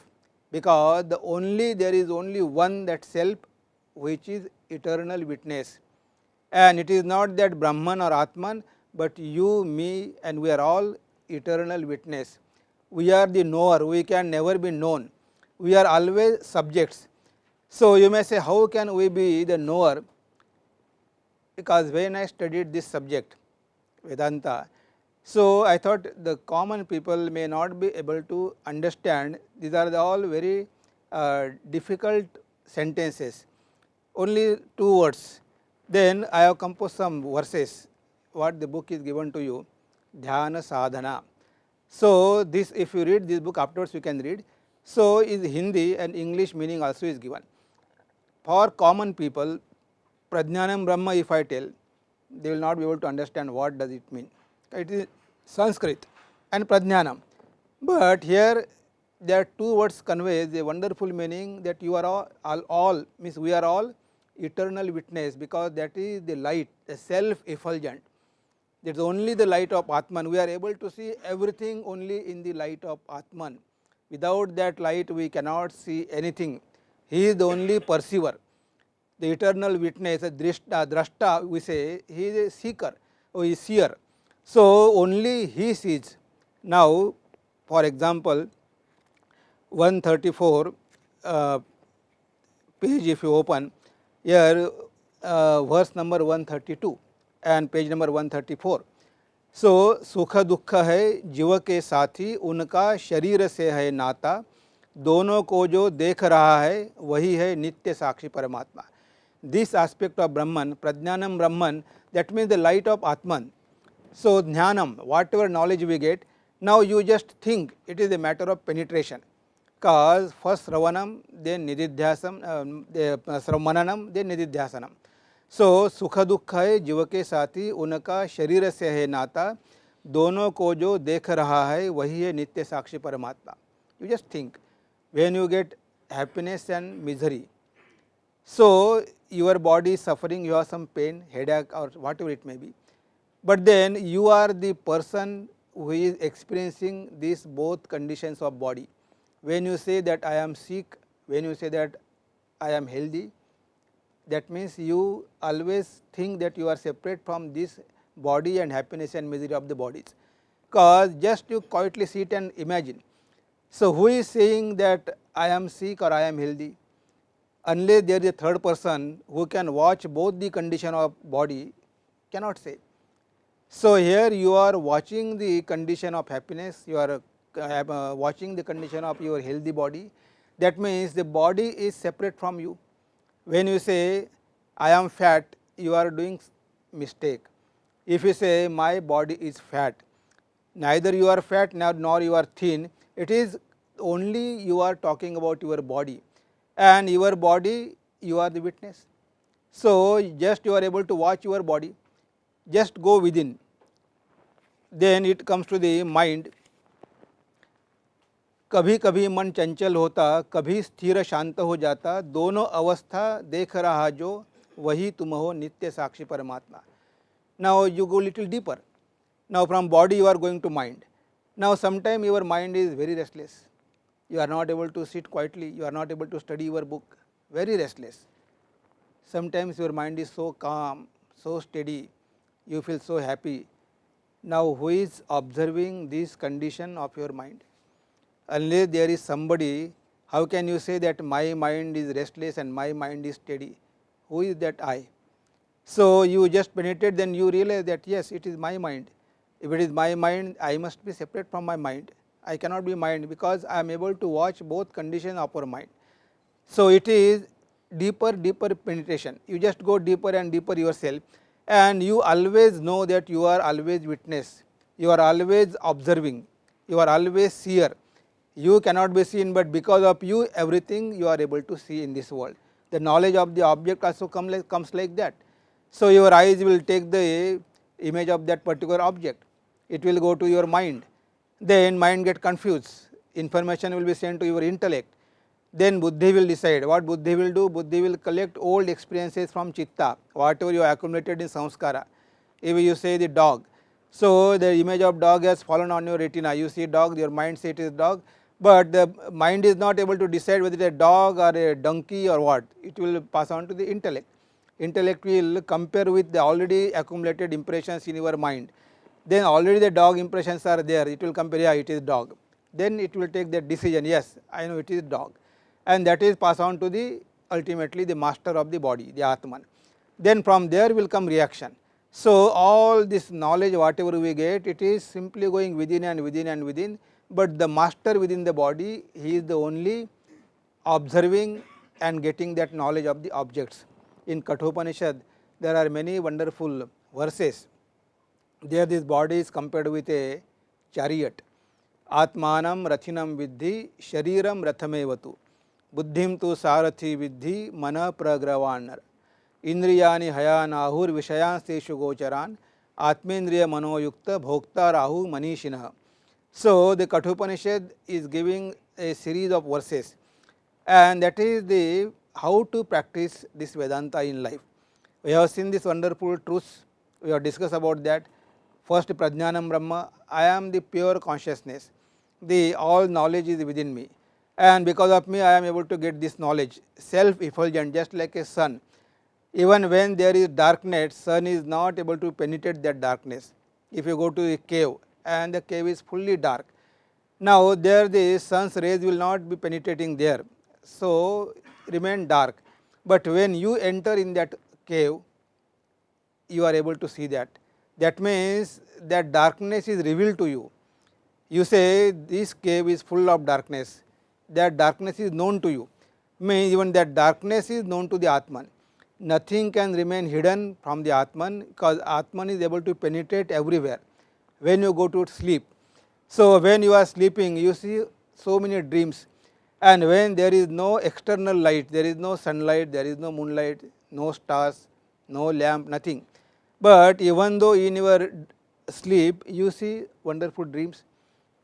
because there is only one that self which is eternal witness, and it is not that Brahman or Atman, but you, me, and we are all eternal witness. We are the knower, we can never be known, we are always subjects. So, you may say, how can we be the knower? Because when I studied this subject Vedanta, so I thought the common people may not be able to understand, these are all very difficult sentences, only 2 words. Then I have composed some verses, what the book is given to you, Dhyana Sadhana. So, this if you read this book afterwards you can read. So, is Hindi and English meaning also is given. For common people, Prajnanam Brahma if I tell, they will not be able to understand what does it mean. It is Sanskrit and Prajnanam, but here there are 2 words conveys a wonderful meaning, that you are all means we are all eternal witness, because that is the light, the self effulgent, that is only the light of Atman. We are able to see everything only in the light of Atman. Without that light we cannot see anything. He is the only perceiver, the eternal witness, a drashta we say, he is a seeker or he is seer. So, only he sees. Now, for example, 134 page if you open, here verse number 132 and page number 134. So, सुख दुख है जीव के साथी, उनका शरीर से है नाता, दोनों को जो देख रहा है वही है नित्य साक्षी परमात्मा. This aspect of Brahman, Prajnanam Brahman, that means the light of Atman. So, Jnanam, whatever knowledge we get, now you just think it is a matter of penetration, because first Sravanam, then Nididhyasam, Sravananam, then Nididhyasanam. So, Sukha Dukha hai जीव के साथी, उनका शरीर से है नाता, दोनों को जो देख रहा है वही है नित्य साक्षी परमात्मा. You just think, when you get happiness and misery, so your body is suffering, you have some pain, headache or whatever it may be, but then you are the person who is experiencing these both conditions of body. When you say that I am sick, when you say that I am healthy, that means you always think that you are separate from this body and happiness and misery of the bodies, because just you quietly sit and imagine. So, who is saying that I am sick or I am healthy? Unless there is a third person who can watch both the condition of body, cannot say. So, here you are watching the condition of happiness, you are watching the condition of your healthy body, that means the body is separate from you. When you say I am fat, you are doing mistake. If you say my body is fat, neither you are fat nor you are thin, it is only you are talking about your body, and your body you are the witness. So, just you are able to watch your body, just go within, then it comes to the mind. कभी कभी मन चंचल होता, कभी स्थिर शांत हो जाता, दोनों अवस्था देख रहा जो वही तुम हो नित्य साक्षी परमात्मा. Now you go little deeper. Now from body you are going to mind. Now sometime your mind is very restless, you are not able to sit quietly, you are not able to study your book, very restless. Sometimes your mind is so calm, so steady, you feel so happy. Now who is observing this condition of your mind? Unless there is somebody, how can you say that my mind is restless and my mind is steady? Who is that I? So you just penetrate, then you realize that yes, it is my mind. If it is my mind, I must be separate from my mind. I cannot be mind, because I am able to watch both conditions of our mind. So it is deeper penetration. You just go deeper and deeper yourself, and you always know that you are always witness, you are always observing, you are always seer. You cannot be seen, but because of you everything you are able to see in this world. The knowledge of the object also comes like that. So your eyes will take the image of that particular object, it will go to your mind, then mind get confused, information will be sent to your intellect, then buddhi will decide. What buddhi will do? Buddhi will collect old experiences from chitta, whatever you accumulated in samskara. If you say the dog, so the image of dog has fallen on your retina, you see dog, your mind says it is dog, but the mind is not able to decide whether it is a dog or a donkey or what. It will pass on to the intellect. Intellect will compare with the already accumulated impressions in your mind. Then already the dog impressions are there, it will compare, yeah, it is dog. Then it will take that decision, yes, I know it is dog, and that is pass on to the ultimately the master of the body, the Atman. Then from there will come reaction. So all this knowledge whatever we get, it is simply going within and within and within, but the master within the body, he is the only observing and getting that knowledge of the objects. In Kathopanishad there are many wonderful verses. There this body is compared with a chariot. Atmanam rathinam vidhi shariram rathamevatu buddhim tu sarathi vidhi mana pragravanar indriyani hayanahur vishayanseshu gocharan atmendriya manoyukta bhokta rahu manishinaha. So the Kathopanishad is giving a series of verses, and that is the how to practice this Vedanta in life. We have seen this wonderful truths, we have discussed about that. First, Prajnanam Brahma, I am the pure consciousness, the all knowledge is within me, and because of me I am able to get this knowledge, self effulgent, just like a sun. Even when there is darkness, sun is not able to penetrate that darkness. If you go to a cave and the cave is fully dark, now there the sun's rays will not be penetrating there, so remain dark. But when you enter in that cave, you are able to see that. That means that darkness is revealed to you. You say this cave is full of darkness, that darkness is known to you, means even that darkness is known to the Atman. Nothing can remain hidden from the Atman, because Atman is able to penetrate everywhere. When you go to sleep, so when you are sleeping you see so many dreams, and when there is no external light, there is no sunlight, there is no moonlight, no stars, no lamp, nothing. But even though in your sleep you see wonderful dreams,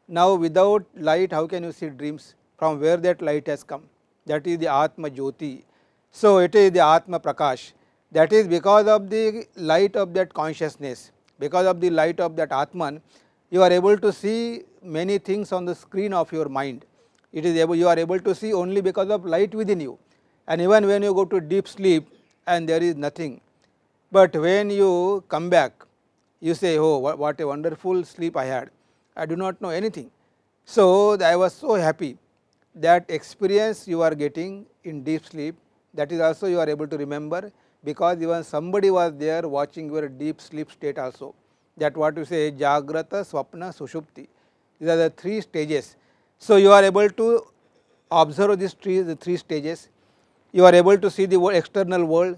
now without light how can you see dreams? From where that light has come? That is the Atma Jyoti. So it is the Atma Prakash. That is because of the light of that consciousness, because of the light of that Atman, you are able to see many things on the screen of your mind. It is able, you are able to see only because of light within you. And even when you go to deep sleep and there is nothing, but when you come back, you say, oh, what a wonderful sleep I had, I do not know anything. So I was so happy. That experience you are getting in deep sleep, that is also you are able to remember, because even somebody was there watching your deep sleep state also. That what you say, Jagrata, Swapna, Sushupti. These are the three stages. So you are able to observe these the three stages. You are able to see the external world.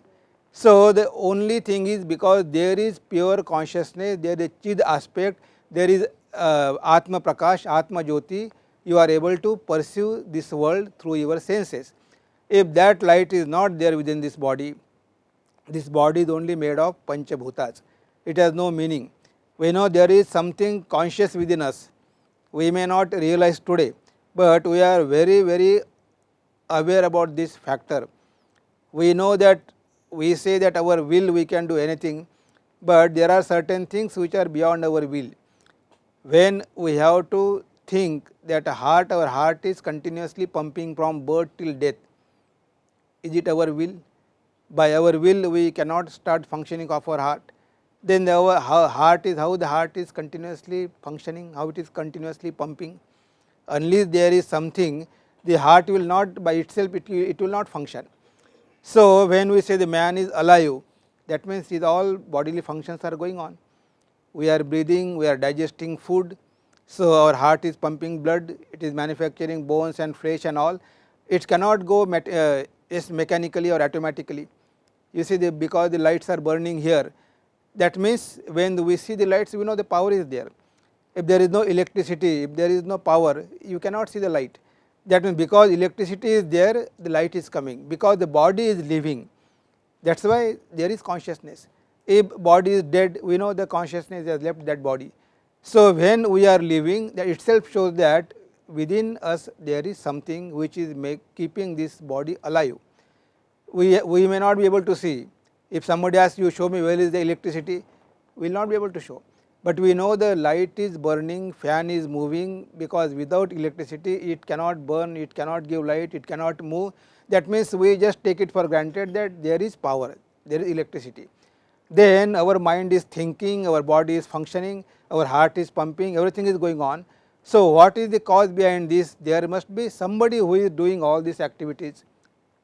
So the only thing is, because there is pure consciousness, there is Chid aspect, there is Atma Prakash, Atma Jyoti, you are able to perceive this world through your senses. If that light is not there within this body is only made of Panchabhutas, it has no meaning. We know there is something conscious within us, we may not realize today, but we are very, very aware about this factor. We know that we say that our will we can do anything, but there are certain things which are beyond our will. When we have to think that our heart is continuously pumping from birth till death, is it our will? By our will we cannot start functioning of our heart. Then our heart is, how the heart is continuously functioning, how it is continuously pumping. Unless there is something, the heart will not by itself, it will not function. So when we say the man is alive, that means his all bodily functions are going on. We are breathing, we are digesting food, so our heart is pumping blood, it is manufacturing bones and flesh and all. It cannot go mechanically or automatically. You see, because the lights are burning here, that means when we see the lights, we know the power is there. If there is no electricity, if there is no power, you cannot see the light. That means because electricity is there, the light is coming, because the body is living. That is why there is consciousness. If body is dead, we know the consciousness has left that body. So when we are living, that itself shows that within us there is something which is keeping this body alive. We may not be able to see. If somebody asks you, show me where is the electricity, we will not be able to show. But we know the light is burning, fan is moving, because without electricity it cannot burn, it cannot give light, it cannot move. That means we just take it for granted that there is power, there is electricity. Then our mind is thinking, our body is functioning, our heart is pumping, everything is going on. So what is the cause behind this? There must be somebody who is doing all these activities.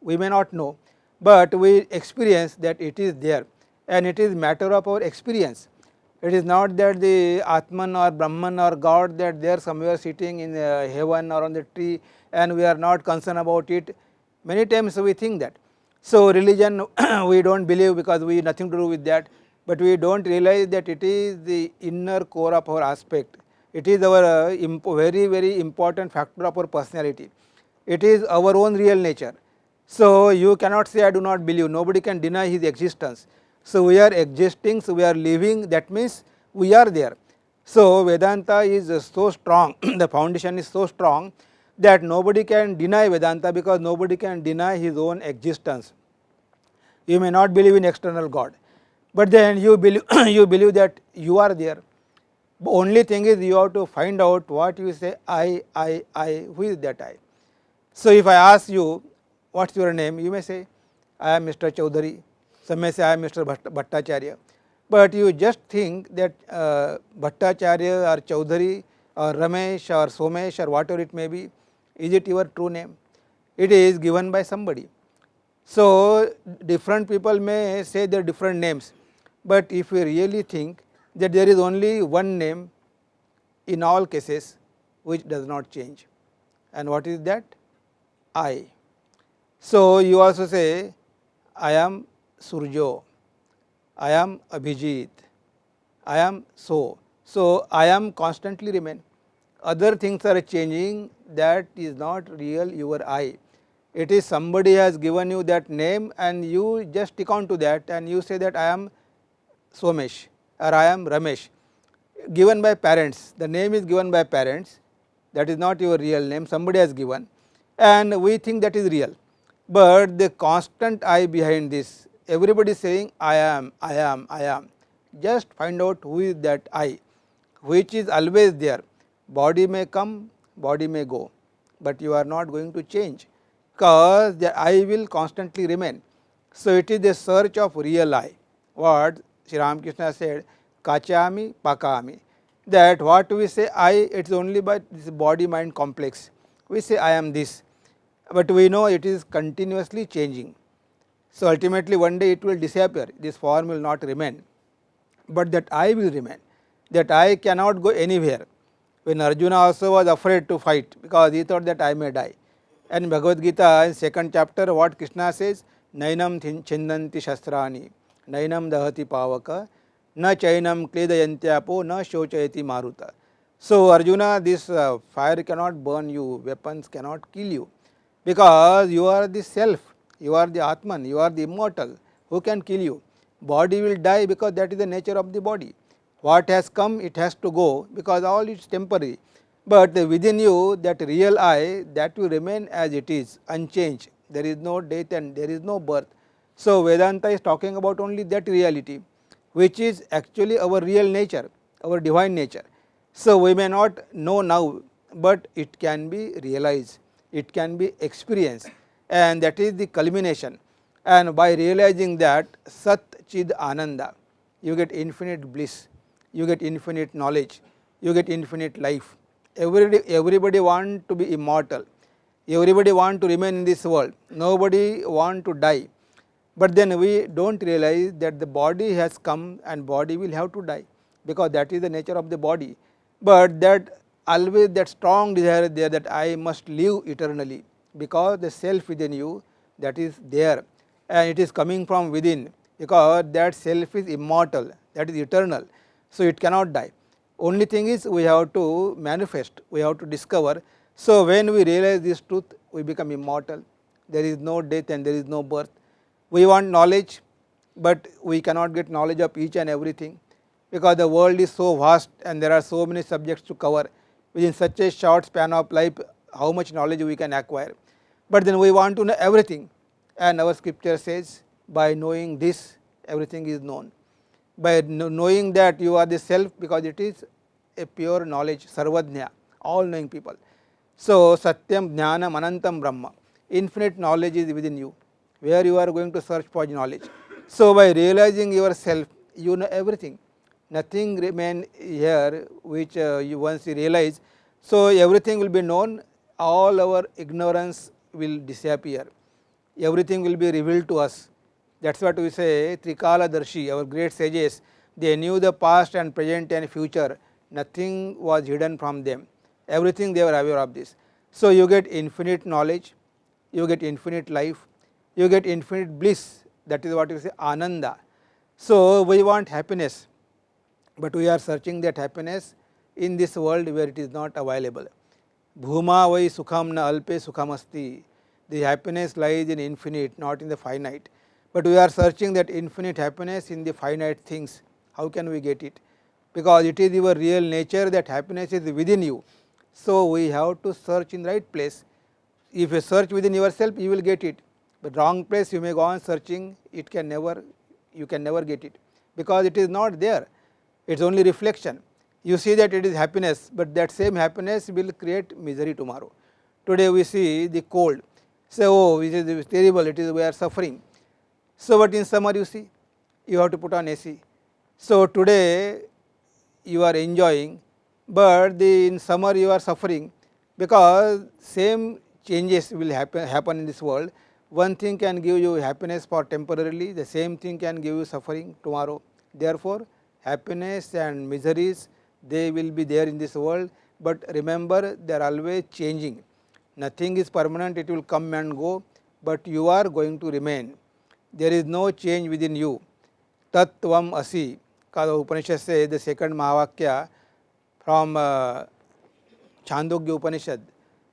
We may not know, but we experience that it is there, and it is matter of our experience. It is not that the Atman or Brahman or God, that they are somewhere sitting in heaven or on the tree and we are not concerned about it. Many times we think that. So religion we do not believe because we have nothing to do with that, but we do not realize that it is the inner core of our aspect. It is our very important factor of our personality. It is our own real nature. So you cannot say I do not believe, nobody can deny his existence. So we are existing, so we are living, that means we are there. So Vedanta is so strong, the foundation is so strong that nobody can deny Vedanta, because nobody can deny his own existence. You may not believe in external God, but then you believe, you believe that you are there. The only thing is you have to find out what you say I, who is that I. So if I ask you what is your name, you may say I am Mr. Chaudhary, some may say I am Mr. Bhattacharya, but you just think that Bhattacharya or Chaudhary or Ramesh or Somesh or whatever it may be, is it your true name? It is given by somebody. So different people may say their different names, but if we really think that there is only one name in all cases which does not change, and what is that? I. So you also say I am Surjo, I am Abhijit, I am so. So I am constantly remain. Other things are changing, that is not real your I. It is somebody has given you that name and you just stick on to that and you say that I am Somesh or I am Ramesh, given by parents. The name is given by parents, that is not your real name, somebody has given, and we think that is real. But the constant I behind this, everybody is saying I am, I am, I am. Just find out who is that I, which is always there. Body may come, body may go, but you are not going to change, because the I will constantly remain. So it is the search of real I. What Sri Ramakrishna said, Kachami Pakami, that what we say I, it is only by this body mind complex. We say I am this, but we know it is continuously changing. So ultimately one day it will disappear, this form will not remain, but that I will remain, that I cannot go anywhere. When Arjuna also was afraid to fight, because he thought that I may die. And in Bhagavad Gita in 2nd chapter what Krishna says, Nainam chindanti shastrani, Nainam dahati pavaka, na chainam kledayantyapo, na shochayati maruta. So Arjuna, this fire cannot burn you, weapons cannot kill you, because you are the self, you are the Atman, you are the immortal. Who can kill you? Body will die, because that is the nature of the body. What has come, it has to go, because all is temporary. But within you, that real I, that will remain as it is, unchanged. There is no death and there is no birth. So Vedanta is talking about only that reality, which is actually our real nature, our divine nature. So we may not know now, but it can be realized, it can be experienced, and that is the culmination. And by realizing that Sat Chid Ananda, you get infinite bliss, you get infinite knowledge, you get infinite life. Everybody want to be immortal, everybody want to remain in this world, nobody want to die. But then we do not realize that the body has come and body will have to die, because that is the nature of the body. But that always that strong desire is there, that I must live eternally, because the self within you, that is there, and it is coming from within, because that self is immortal, that is eternal. So it cannot die. Only thing is we have to manifest, we have to discover. So when we realize this truth, we become immortal. There is no death and there is no birth. We want knowledge, but we cannot get knowledge of each and everything, because the world is so vast and there are so many subjects to cover. within such a short span of life how much knowledge we can acquire. But then we want to know everything, and our scripture says by knowing this everything is known. By knowing that you are the self, because it is a pure knowledge, sarvajna, all knowing people. So satyam jnanam anantam brahma, infinite knowledge is within you, where you are going to search for knowledge. So by realizing yourself, you know everything, nothing remain here which you once you realize. So everything will be known, all our ignorance will disappear, everything will be revealed to us. That is what we say Trikala Darshi, our great sages, they knew the past and present and future, nothing was hidden from them, everything they were aware of this. So you get infinite knowledge, you get infinite life, you get infinite bliss, that is what you say Ananda. So we want happiness, but we are searching that happiness in this world where it is not available. Bhuma vai sukham na alpe sukham asti, the happiness lies in infinite, not in the finite. But we are searching that infinite happiness in the finite things. How can we get it? Because it is your real nature that happiness is within you. So we have to search in the right place. If you search within yourself, you will get it. But wrong place you may go on searching, it can never, you can never get it, because it is not there. It is only reflection. You see that it is happiness, but that same happiness will create misery tomorrow. Today we see the cold, say oh it is terrible, it is we are suffering. So but in summer you see, you have to put on AC. So today you are enjoying, but in summer you are suffering, because same changes will happen in this world. One thing can give you happiness for temporarily, the same thing can give you suffering tomorrow. Therefore happiness and miseries, they will be there in this world, but remember they are always changing. Nothing is permanent, it will come and go, but you are going to remain. There is no change within you. Tat tvam asi, because the Upanishad says, the second Mahavakya from Chandogya Upanishad.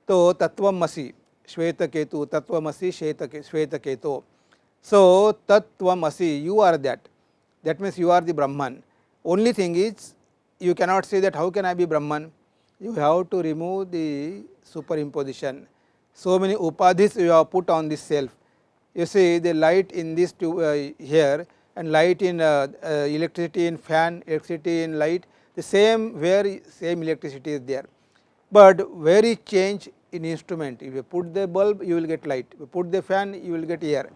So tattvam asi, Shweta Ketu, tattvam asi, Shweta Ketu. So tattvam asi, you are that. That means you are the Brahman. Only thing is, you cannot say that how can I be Brahman? You have to remove the superimposition. So many upadhis you have put on this self. You see the light in this here, and light in electricity in fan, electricity in light, the same where same electricity is there. But where is change in instrument? If you put the bulb, you will get light. If you put the fan, you will get air.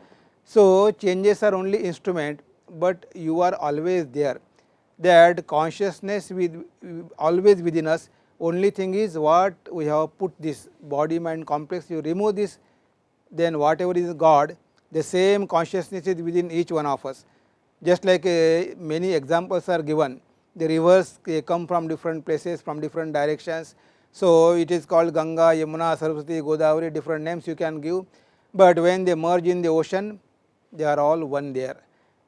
So changes are only instrument, but you are always there. That consciousness with always within us. Only thing is what we have put this body mind complex. You remove this, then whatever is God, the same consciousness is within each one of us. Just like many examples are given, the rivers come from different places, from different directions. So it is called Ganga, Yamuna, Saraswati, Godavari, different names you can give, but when they merge in the ocean, they are all one there.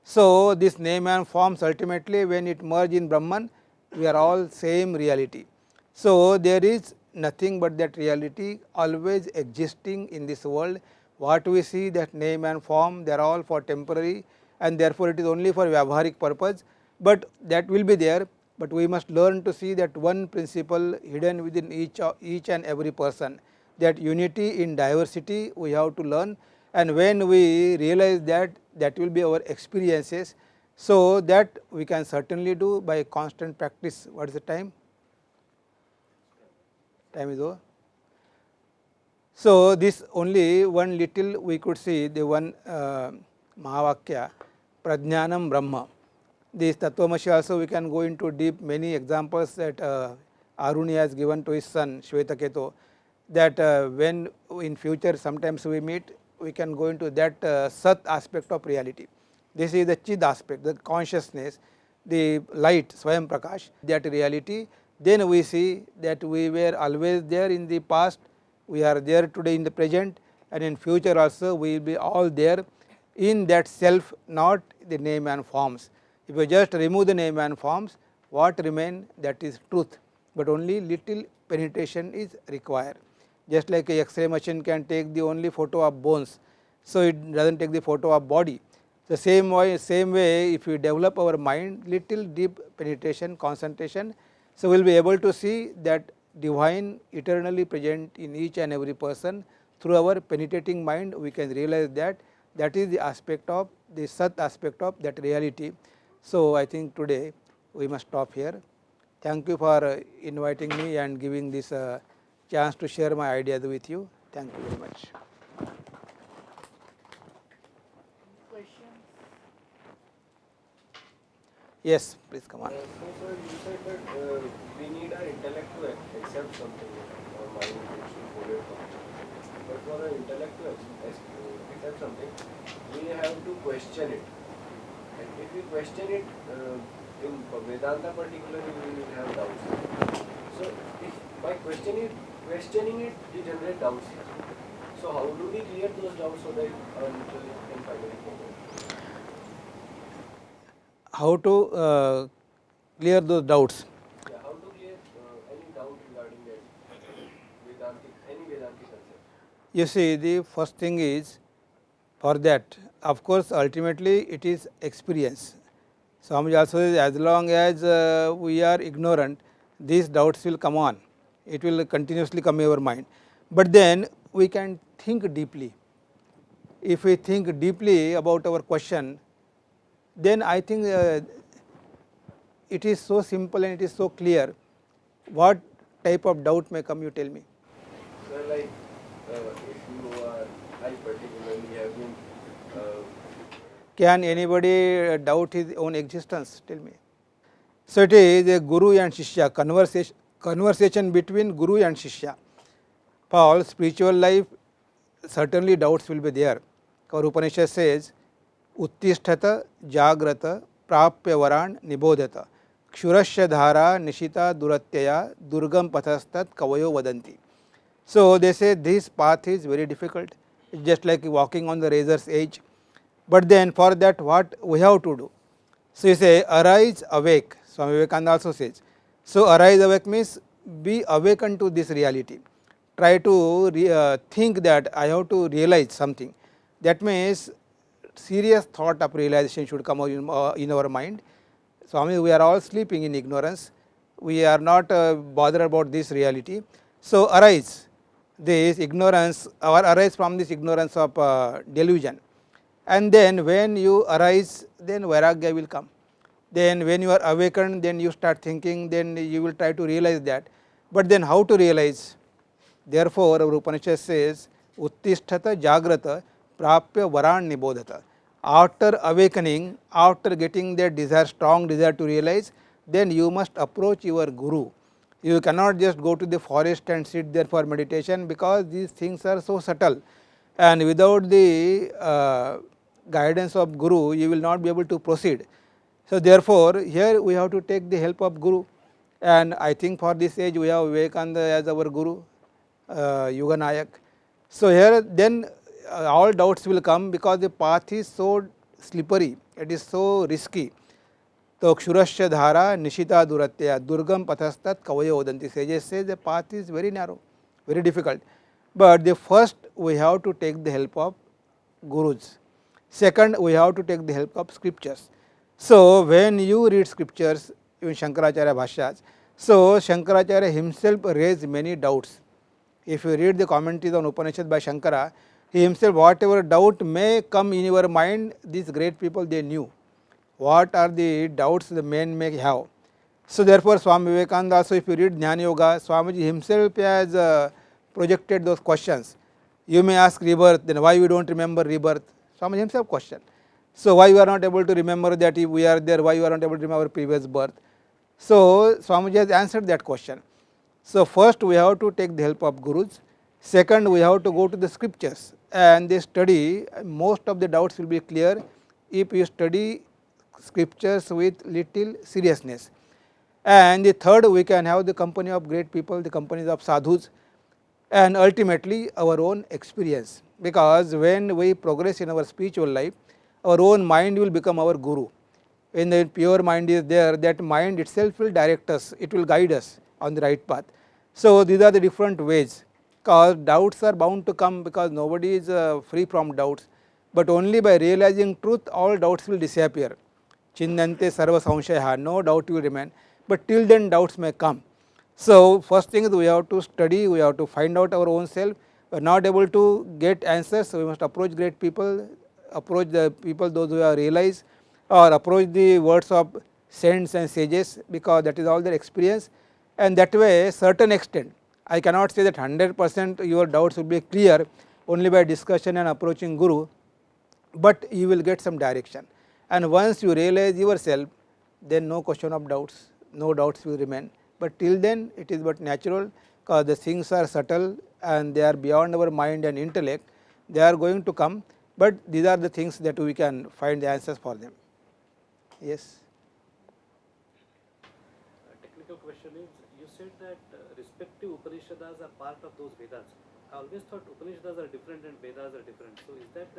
So this name and forms, ultimately when it merge in Brahman, we are all same reality. So there is nothing but that reality always existing in this world. What we see, that name and form, they are all for temporary, and therefore it is only for vyavaharik purpose, but that will be there. But we must learn to see that one principle hidden within each and every person, that unity in diversity we have to learn, and when we realize that, that will be our experiences. So that we can certainly do by constant practice. What is the time? Time is over. So this only one little we could see, the one Mahavakya, Prajnanam Brahma. This Tattvamasi also we can go into deep, many examples that Aruni has given to his son Shwetaketu, that when in future sometimes we meet, we can go into that Sat aspect of reality. This is the Chid aspect, the consciousness, the light, Swayam Prakash, that reality. Then we see that we were always there in the past, we are there today in the present, and in future also we will be all there in that self, not the name and forms. If you just remove the name and forms, what remain? That is truth, but only little penetration is required. Just like a X-ray machine can take the only photo of bones, so it does not take the photo of body. The same way if we develop our mind, little deep penetration, concentration, so we will be able to see that divine eternally present in each and every person. Through our penetrating mind, we can realize that that is the aspect of the Sat aspect of that reality. So, I think today we must stop here. Thank you for inviting me and giving this chance to share my ideas with you. Thank you very much. Yes, please come on. So, sir, you said that we need our intellect to accept something, our mind needs to hold it firm. But for our intellect to accept something, we have to question it. And if we question it, in Vedanta particularly, we will have doubts. So, if by questioning it, we generate doubts. So, how do we clear those doubts so that our intellect can finally forward? How to clear those doubts? Yeah, how to clear any doubt regarding that any Vedantic concept? You see, the first thing is, for that, of course, ultimately it is experience. Swamiji also says, as long as we are ignorant, these doubts will come on, it will continuously come in our mind. But then we can think deeply. If we think deeply about our question, then I think it is so simple and it is so clear. What type of doubt may come, you tell me? So, like, if you are, I particularly have been. Can anybody doubt his own existence? Tell me. So, it is a Guru and Shishya, conversation between Guru and Shishya. For spiritual life, certainly doubts will be there. Our Upanishad says, Uttisthata Jagrata Prapya Varan Nibodhata Kshurasya Dhara Nishita Duratyaya Durgam Pathastat Kavayo Vadanti. So, they say this path is very difficult, it's just like walking on the razor's edge. But then for that, what we have to do? So, you say, arise, awake. Swami Vivekananda also says. So, arise, awake means be awakened to this reality. Try to think that I have to realize something. That means serious thought of realization should come in our mind. Swami, we are all sleeping in ignorance. We are not bothered about this reality. So, arise this ignorance or arise from this ignorance of delusion. And then when you arise, then Vairagya will come. Then when you are awakened, then you start thinking, then you will try to realize that. But then how to realize? Therefore, our Upanishad says, Uttisthata Jagrata Prapya Varan Nibodhata. After awakening, after getting that desire, strong desire to realize, then you must approach your Guru. You cannot just go to the forest and sit there for meditation, because these things are so subtle, and without the guidance of Guru, you will not be able to proceed. So, therefore, here we have to take the help of Guru, and I think for this age we have Vivekananda as our Guru, Yuga Nayak. So, here then all doubts will come, because the path is so slippery, it is so risky. So, Kshurasya Dhara Nishita Duratyaya Durgam Pathastat Kavayo Vadanti. Sages say the path is very narrow, very difficult. But the first we have to take the help of Gurus. Second, we have to take the help of scriptures. So, when you read scriptures, even Shankaracharya Bhashyas, so Shankaracharya himself raised many doubts. If you read the commentaries on Upanishad by Shankara, he himself, whatever doubt may come in your mind, these great people, they knew what are the doubts the men may have. So, therefore, Swami Vivekananda also, if you read Jnana Yoga, Swamiji himself has projected those questions. You may ask rebirth, then why we do not remember rebirth? Swamiji himself questioned. So, why we are not able to remember that if we are there, why we are not able to remember previous birth? So, Swamiji has answered that question. So, first we have to take the help of Gurus. Second, we have to go to the scriptures and they study. Most of the doubts will be clear if you study scriptures with little seriousness. And the third, we can have the company of great people, the companies of sadhus, and ultimately our own experience. Because when we progress in our spiritual life, our own mind will become our guru. When the pure mind is there, that mind itself will direct us, it will guide us on the right path. So, these are the different ways, because doubts are bound to come, because nobody is free from doubts, but only by realizing truth all doubts will disappear. Chinnante sarva samshaya, no doubt will remain, but till then doubts may come. So, first thing is we have to study, we have to find out our own self. We are not able to get answers, so we must approach great people, approach the people those who have realized, or approach the words of saints and sages, because that is all their experience, and that way certain extent. I cannot say that 100% your doubts will be clear only by discussion and approaching Guru, but you will get some direction, and once you realize yourself, then no question of doubts, no doubts will remain. But till then it is but natural, because the things are subtle and they are beyond our mind and intellect, they are going to come, but these are the things that we can find the answers for them. Yes. A technical question is, you said that respective Upanishads are part of those Vedas. I always thought Upanishads are different and Vedas are different. So is that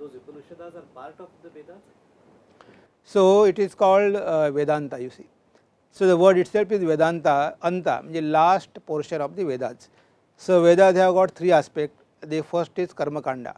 those Upanishads are part of the Vedas? So it is called Vedanta, you see. So the word itself is Vedanta, Anta, the last portion of the Vedas. So Vedas have got three aspects. The first is Karma Kanda.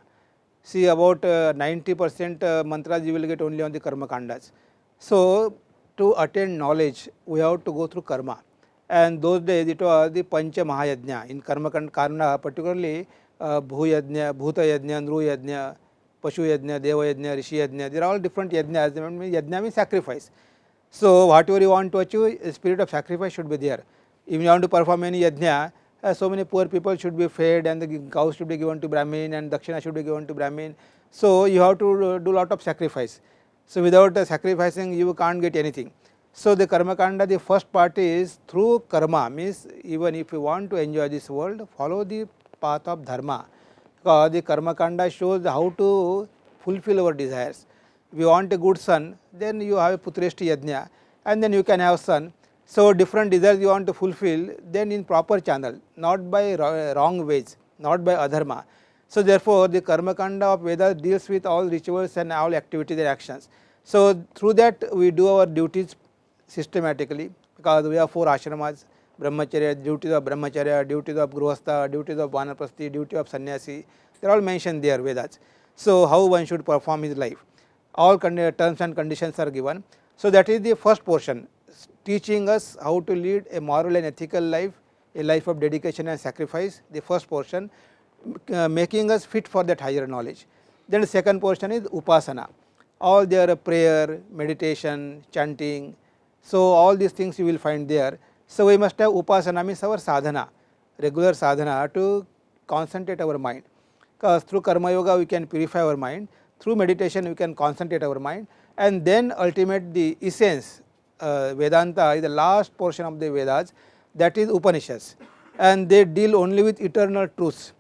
See, about 90% mantras you will get only on the Karma Kandas. So to attain knowledge, we have to go through karma, and those days it was the Pancha Mahayajna in Karma Kanda, particularly Bhu Yajna, Bhuta Yajna, Nru Yajna, Pashu Yajna, Deva Yajna, Rishi Yajna. They are all different yajnas. Yajna means sacrifice. So whatever you want to achieve, a spirit of sacrifice should be there. If you want to perform any yajna, so many poor people should be fed, and the cows should be given to Brahmin, and dakshina should be given to Brahmin. So you have to do lot of sacrifice. So without sacrificing, you can't get anything. So the Karma Kanda, the first part is through karma, means even if you want to enjoy this world, follow the path of dharma, because the Karma Kanda shows how to fulfill our desires. If you want a good son, then you have a Putreshti Yajna, and then you can have son. So different desires you want to fulfill, then in proper channel, not by wrong ways, not by adharma. So therefore the Karma Kanda of Vedas deals with all rituals and all activities and actions. So through that we do our duties systematically, because we have 4 ashramas: Brahmacharya, duties of Brahmacharya, duties of Grihastha, duties of Vanaprasthi, duty of Sannyasi. They are all mentioned there, Vedas. So how one should perform his life, all terms and conditions are given. So that is the first portion, teaching us how to lead a moral and ethical life, a life of dedication and sacrifice, the first portion, making us fit for that higher knowledge. Then the second portion is Upasana, all their prayer, meditation, chanting. So all these things you will find there. So we must have Upasana, means our sadhana, regular sadhana to concentrate our mind, because through Karma Yoga we can purify our mind, through meditation we can concentrate our mind, and then ultimate the essence. Vedanta is the last portion of the Vedas, that is Upanishads, and they deal only with eternal truths.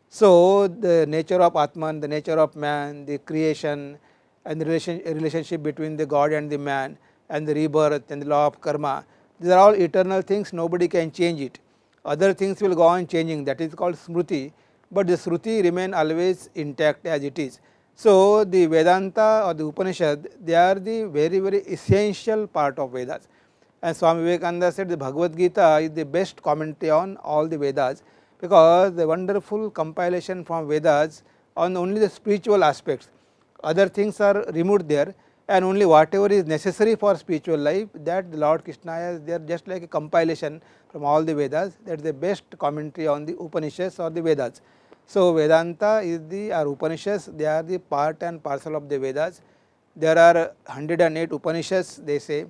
So the nature of Atman, the nature of man, the creation, and the relationship between the God and the man, and the rebirth and the law of karma, these are all eternal things, nobody can change it. Other things will go on changing, that is called Smriti, but the Shruti remain always intact as it is. So the Vedanta or the Upanishad, they are the very essential part of Vedas, and Swami Vivekananda said the Bhagavad Gita is the best commentary on all the Vedas, because the wonderful compilation from Vedas on only the spiritual aspects, other things are removed there, and only whatever is necessary for spiritual life, that the Lord Krishna has there, just like a compilation from all the Vedas. That is the best commentary on the Upanishads or the Vedas. So Vedanta is the Upanishads, they are the part and parcel of the Vedas. There are 108 Upanishads, they say.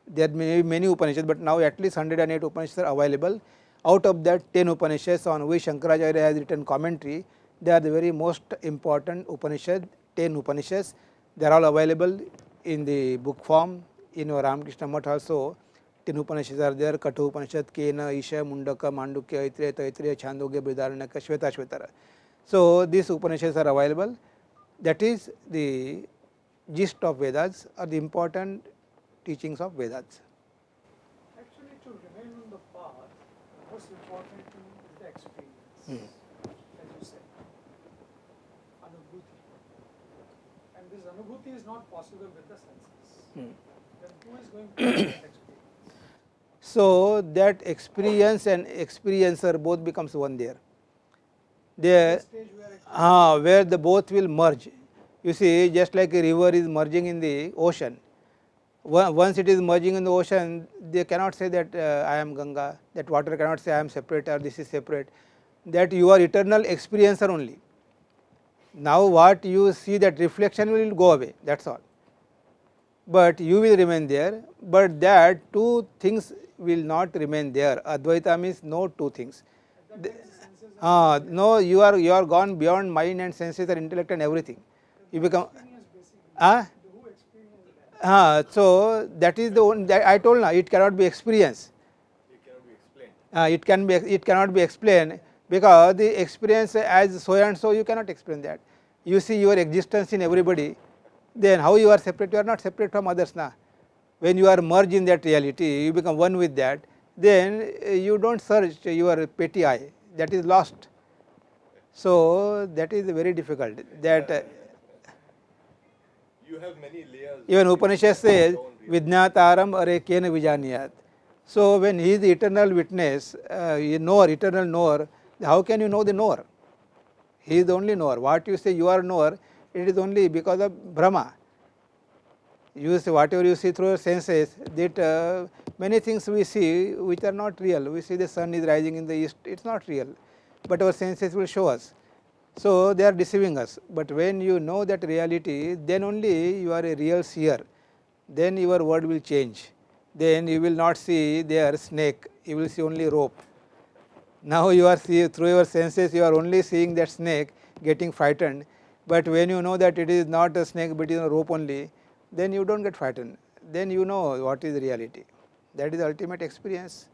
There may be many Upanishads, but now at least 108 Upanishads are available. Out of that, 10 Upanishads on which Shankaracharya has written commentary, they are the very most important Upanishads, 10 Upanishads. They are all available in the book form. In our Ramakrishna Math also 10 Upanishads are there: Katha Upanishad, Kena, Isha, Mundaka, Mandukya, Aitreya, Taitreya, Chandogya, Brihadaranyaka, Shveta, Shvetara. So these Upanishads are available. That is the gist of Vedas, or the important teachings of Vedas. Actually, to remain on the path, the most important thing is the experience, as you said, anubhuti. And this anubhuti is not possible with the senses. Then who is going to have that experience? So that experience and experiencer both becomes one there. There, Stage where where the both will merge. You see, just like a river is merging in the ocean. Once it is merging in the ocean, they cannot say that I am Ganga, that water cannot say I am separate or this is separate, that you are eternal experiencer only. Now what you see, that reflection will go away, that is all, but you will remain there, but that two things will not remain there. Advaita means no two things. No, you are gone beyond mind and senses and intellect and everything. You become so that is the one that I told now, it cannot be experienced. It cannot be explained, because the experience as so and so, you cannot explain that. You see your existence in everybody, then how you are separate? You are not separate from others now. When you are merged in that reality, you become one with that, then you do not search your petty I, that is lost. So that is very difficult. That you have many layers. even Upanishad says, Vijnataram are kena vijaniyat. So when he is the eternal witness, knower, eternal knower, how can you know the knower? He is the only knower. What you say you are knower, it is only because of Brahma. You see, whatever you see through your senses, that many things we see which are not real. We see the sun is rising in the east, it is not real, but our senses will show us. So they are deceiving us. But when you know that reality, then only you are a real seer. Then your world will change. Then you will not see there snake, you will see only rope. Now you are see through your senses, you are only seeing that snake, getting frightened. But when you know that it is not a snake but it is a rope only, then you do not get frightened. Then you know what is reality. That is the ultimate experience.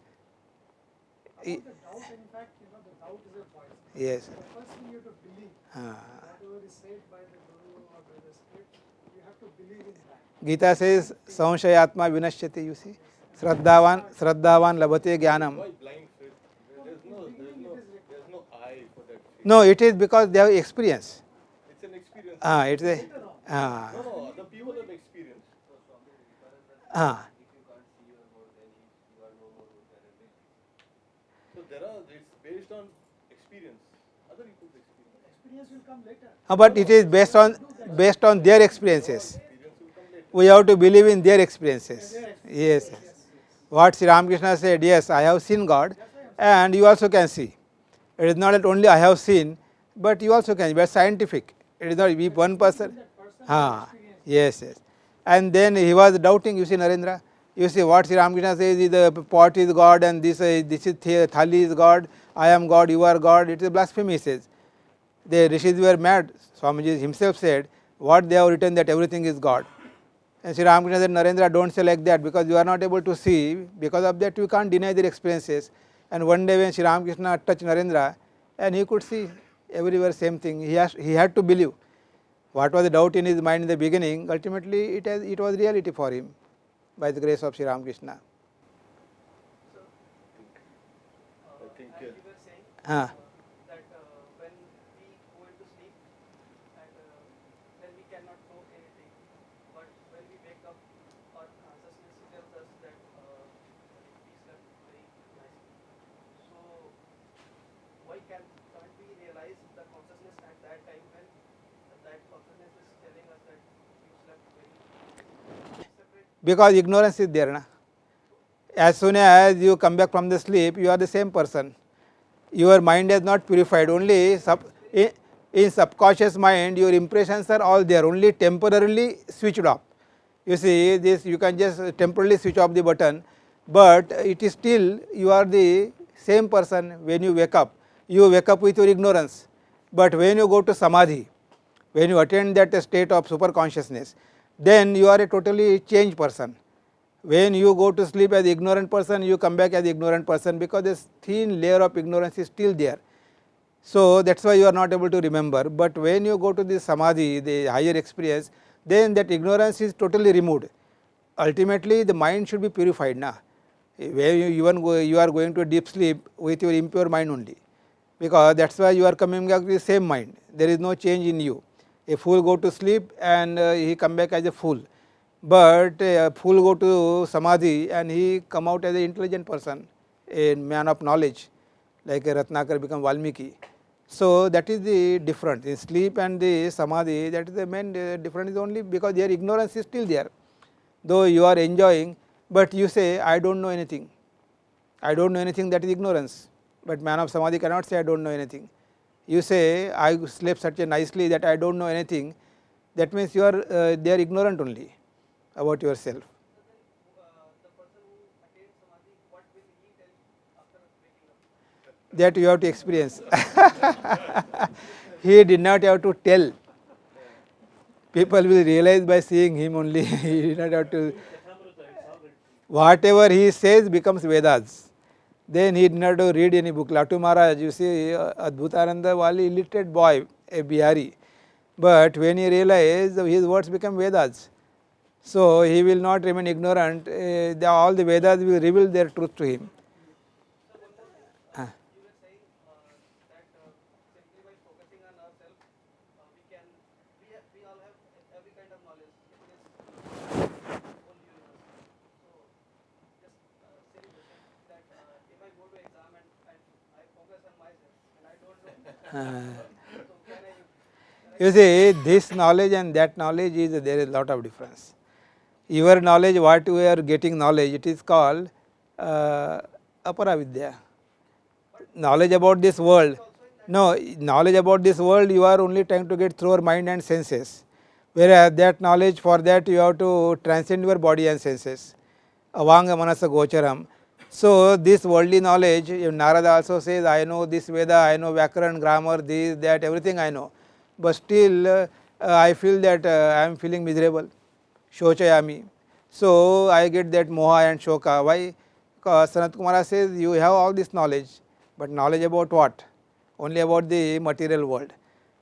About the doubt, in fact, the doubt is a poison. Yes. The first thing you have to believe, whatever is said by the Guru or by the script, you have to believe in that. Gita says, Samshayatma vinashyati, you see. Shraddhavan labhate jnanam. Why blind faith? There's no eye for that faith. No, it is because they have experience. It's an experience. It's a. No, the people have experience. If you can't see your more, then you are no more than everything. So it's based on experience, other people's experience. Experience will come later. But it is based on their experiences. We have to believe in their experiences. Yes. What Sri Ramakrishna said, yes, I have seen God, and you also can see. It is not that only I have seen, but you also can. But scientific. It is not if one person. Yes. And then he was doubting. You see, Narendra. You see what Sri Ramakrishna says: the pot is God, and this is thali is God. I am God. You are God. It is blasphemy. He says. The rishis were mad. Swamiji himself said, what they have written, that everything is God. And Sri Ramakrishna said, Narendra, don't say like that, because you are not able to see. Because of that, you can't deny their experiences. And one day when Sri Ramakrishna touched Narendra, and he could see everywhere same thing, he had to believe. What was the doubt in his mind in the beginning, ultimately it was reality for him by the grace of Sri Ramakrishna. I think As you were saying, Ah. that when we go into sleep, and then we cannot know anything. But when we wake up, our consciousness tells us that we slept very nicely. So why can't we realize the consciousness at that time when that consciousness is telling us that you slept very separate? Because ignorance is there. Na? As soon as you come back from the sleep, you are the same person. Your mind has not purified. Only in subconscious mind, your impressions are all there, only temporarily switched off. You see, this you can just temporarily switch off the button, but it is still you are the same person when you wake up. You wake up with your ignorance, but when you go to samadhi, when you attain that state of super consciousness, then you are a totally changed person. When you go to sleep as ignorant person, you come back as ignorant person, because this thin layer of ignorance is still there. So that is why you are not able to remember. But when you go to the samadhi, the higher experience, then that ignorance is totally removed. Ultimately the mind should be purified. Na? Where you are going to a deep sleep with your impure mind only, because that is why you are coming back with the same mind. There is no change in you. A fool go to sleep and he come back as a fool, but a fool go to samadhi and he come out as an intelligent person, a man of knowledge, like a Ratnakar become Valmiki. So that is the difference in sleep and the samadhi. That is the main difference, is only because their ignorance is still there. Though you are enjoying, but you say I do not know anything. I do not know anything, that is ignorance, but man of samadhi cannot say I do not know anything. You say I slept such a nicely that I do not know anything, that means you are they are ignorant only about yourself. That you have to experience. He did not have to tell. People will realize by seeing him only. He did not have to. Whatever he says becomes Vedas. Then he did not have to read any book. Latu Maharaj, you see, Adbhutananda was an illiterate boy, a Bihari. But when he realized, his words become Vedas. So he will not remain ignorant. All the Vedas will reveal their truth to him. You see, this knowledge and that knowledge is, there is a lot of difference. Your knowledge, what you are getting knowledge, it is called aparavidya. Knowledge about this world. No, knowledge about this world you are only trying to get through your mind and senses. Whereas that knowledge, for that you have to transcend your body and senses. Avanga manasa gocharam. So this worldly knowledge, Narada also says, I know this Veda, I know Vyakaran, grammar, this, that, everything I know. But still I feel that I am feeling miserable. Shochayami. So I get that moha and shoka. Why? Because Sanat Kumara says you have all this knowledge, but knowledge about what? Only about the material world.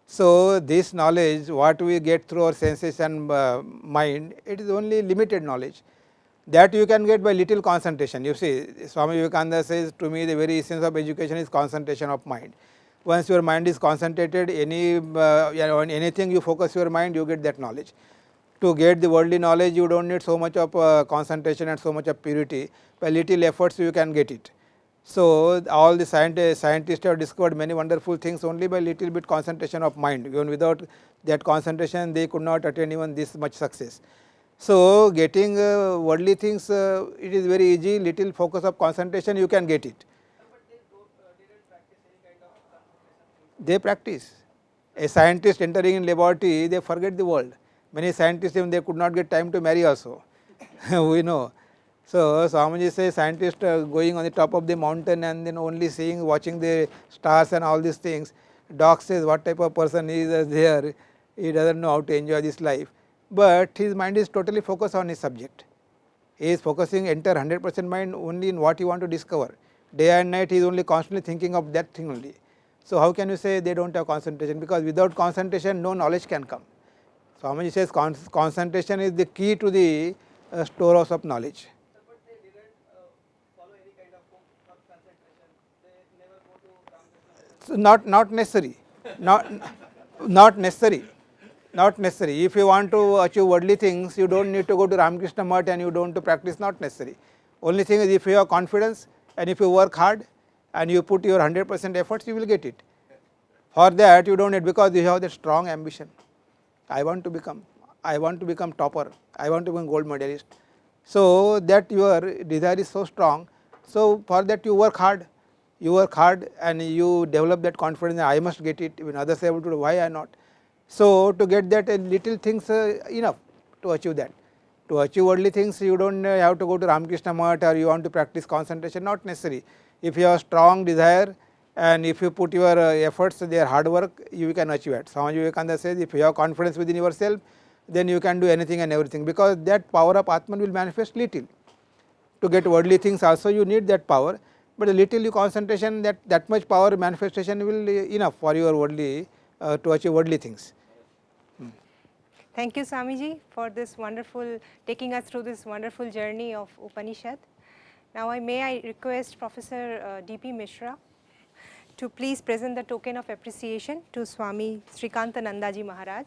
So this knowledge, what we get through our senses and mind, it is only limited knowledge. That you can get by little concentration. You see, Swami Vivekananda says to me, the very essence of education is concentration of mind. Once your mind is concentrated, on anything you focus your mind, you get that knowledge. To get the worldly knowledge, you do not need so much of concentration and so much of purity. By little efforts, you can get it. So all the scientists have discovered many wonderful things only by little bit concentration of mind. Even without that concentration, they could not attain even this much success. So getting worldly things, it is very easy. Little focus of concentration, you can get it. They practice. A scientist entering in laboratory, they forget the world. Many scientists, even they could not get time to marry also. We know. So Swamiji says scientists going on the top of the mountain and then only seeing, watching the stars and all these things. Doc says what type of person he is there, he does not know how to enjoy this life. But his mind is totally focused on his subject. He is focusing entire 100% mind only in what he want to discover. Day and night he is only constantly thinking of that thing only. So how can you say they do not have concentration? Because without concentration no knowledge can come. Swamiji says concentration is the key to the storehouse of knowledge. But they didn't follow any kind of concentration. They never go to Ramakrishna. So not necessary. Not necessary. Not necessary. If you want to achieve worldly things, you do not need to go to Ramakrishna Math and you do not to practice, not necessary. Only thing is if you have confidence and if you work hard and you put your 100% efforts, you will get it. For that you do not need, because you have that strong ambition. I want to become topper, I want to become gold medalist. So that your desire is so strong, so for that you work hard and you develop that confidence, I must get it, when others are able to do, why I not? So to get that little things enough to achieve that. To achieve worldly things you do not have to go to Ramakrishna Math or you want to practice concentration, not necessary. If you have strong desire and if you put your efforts, their hard work, you can achieve it. Swami Vivekananda says if you have confidence within yourself, then you can do anything and everything, because that power of Atman will manifest little. To get worldly things also you need that power, but a little you concentration, that much power manifestation will enough for your worldly to achieve worldly things. Thank you, Swamiji, for this wonderful, taking us through this wonderful journey of Upanishad. Now may I request Professor D.P. Mishra to please present the token of appreciation to Swami Srikantananda ji Maharaj.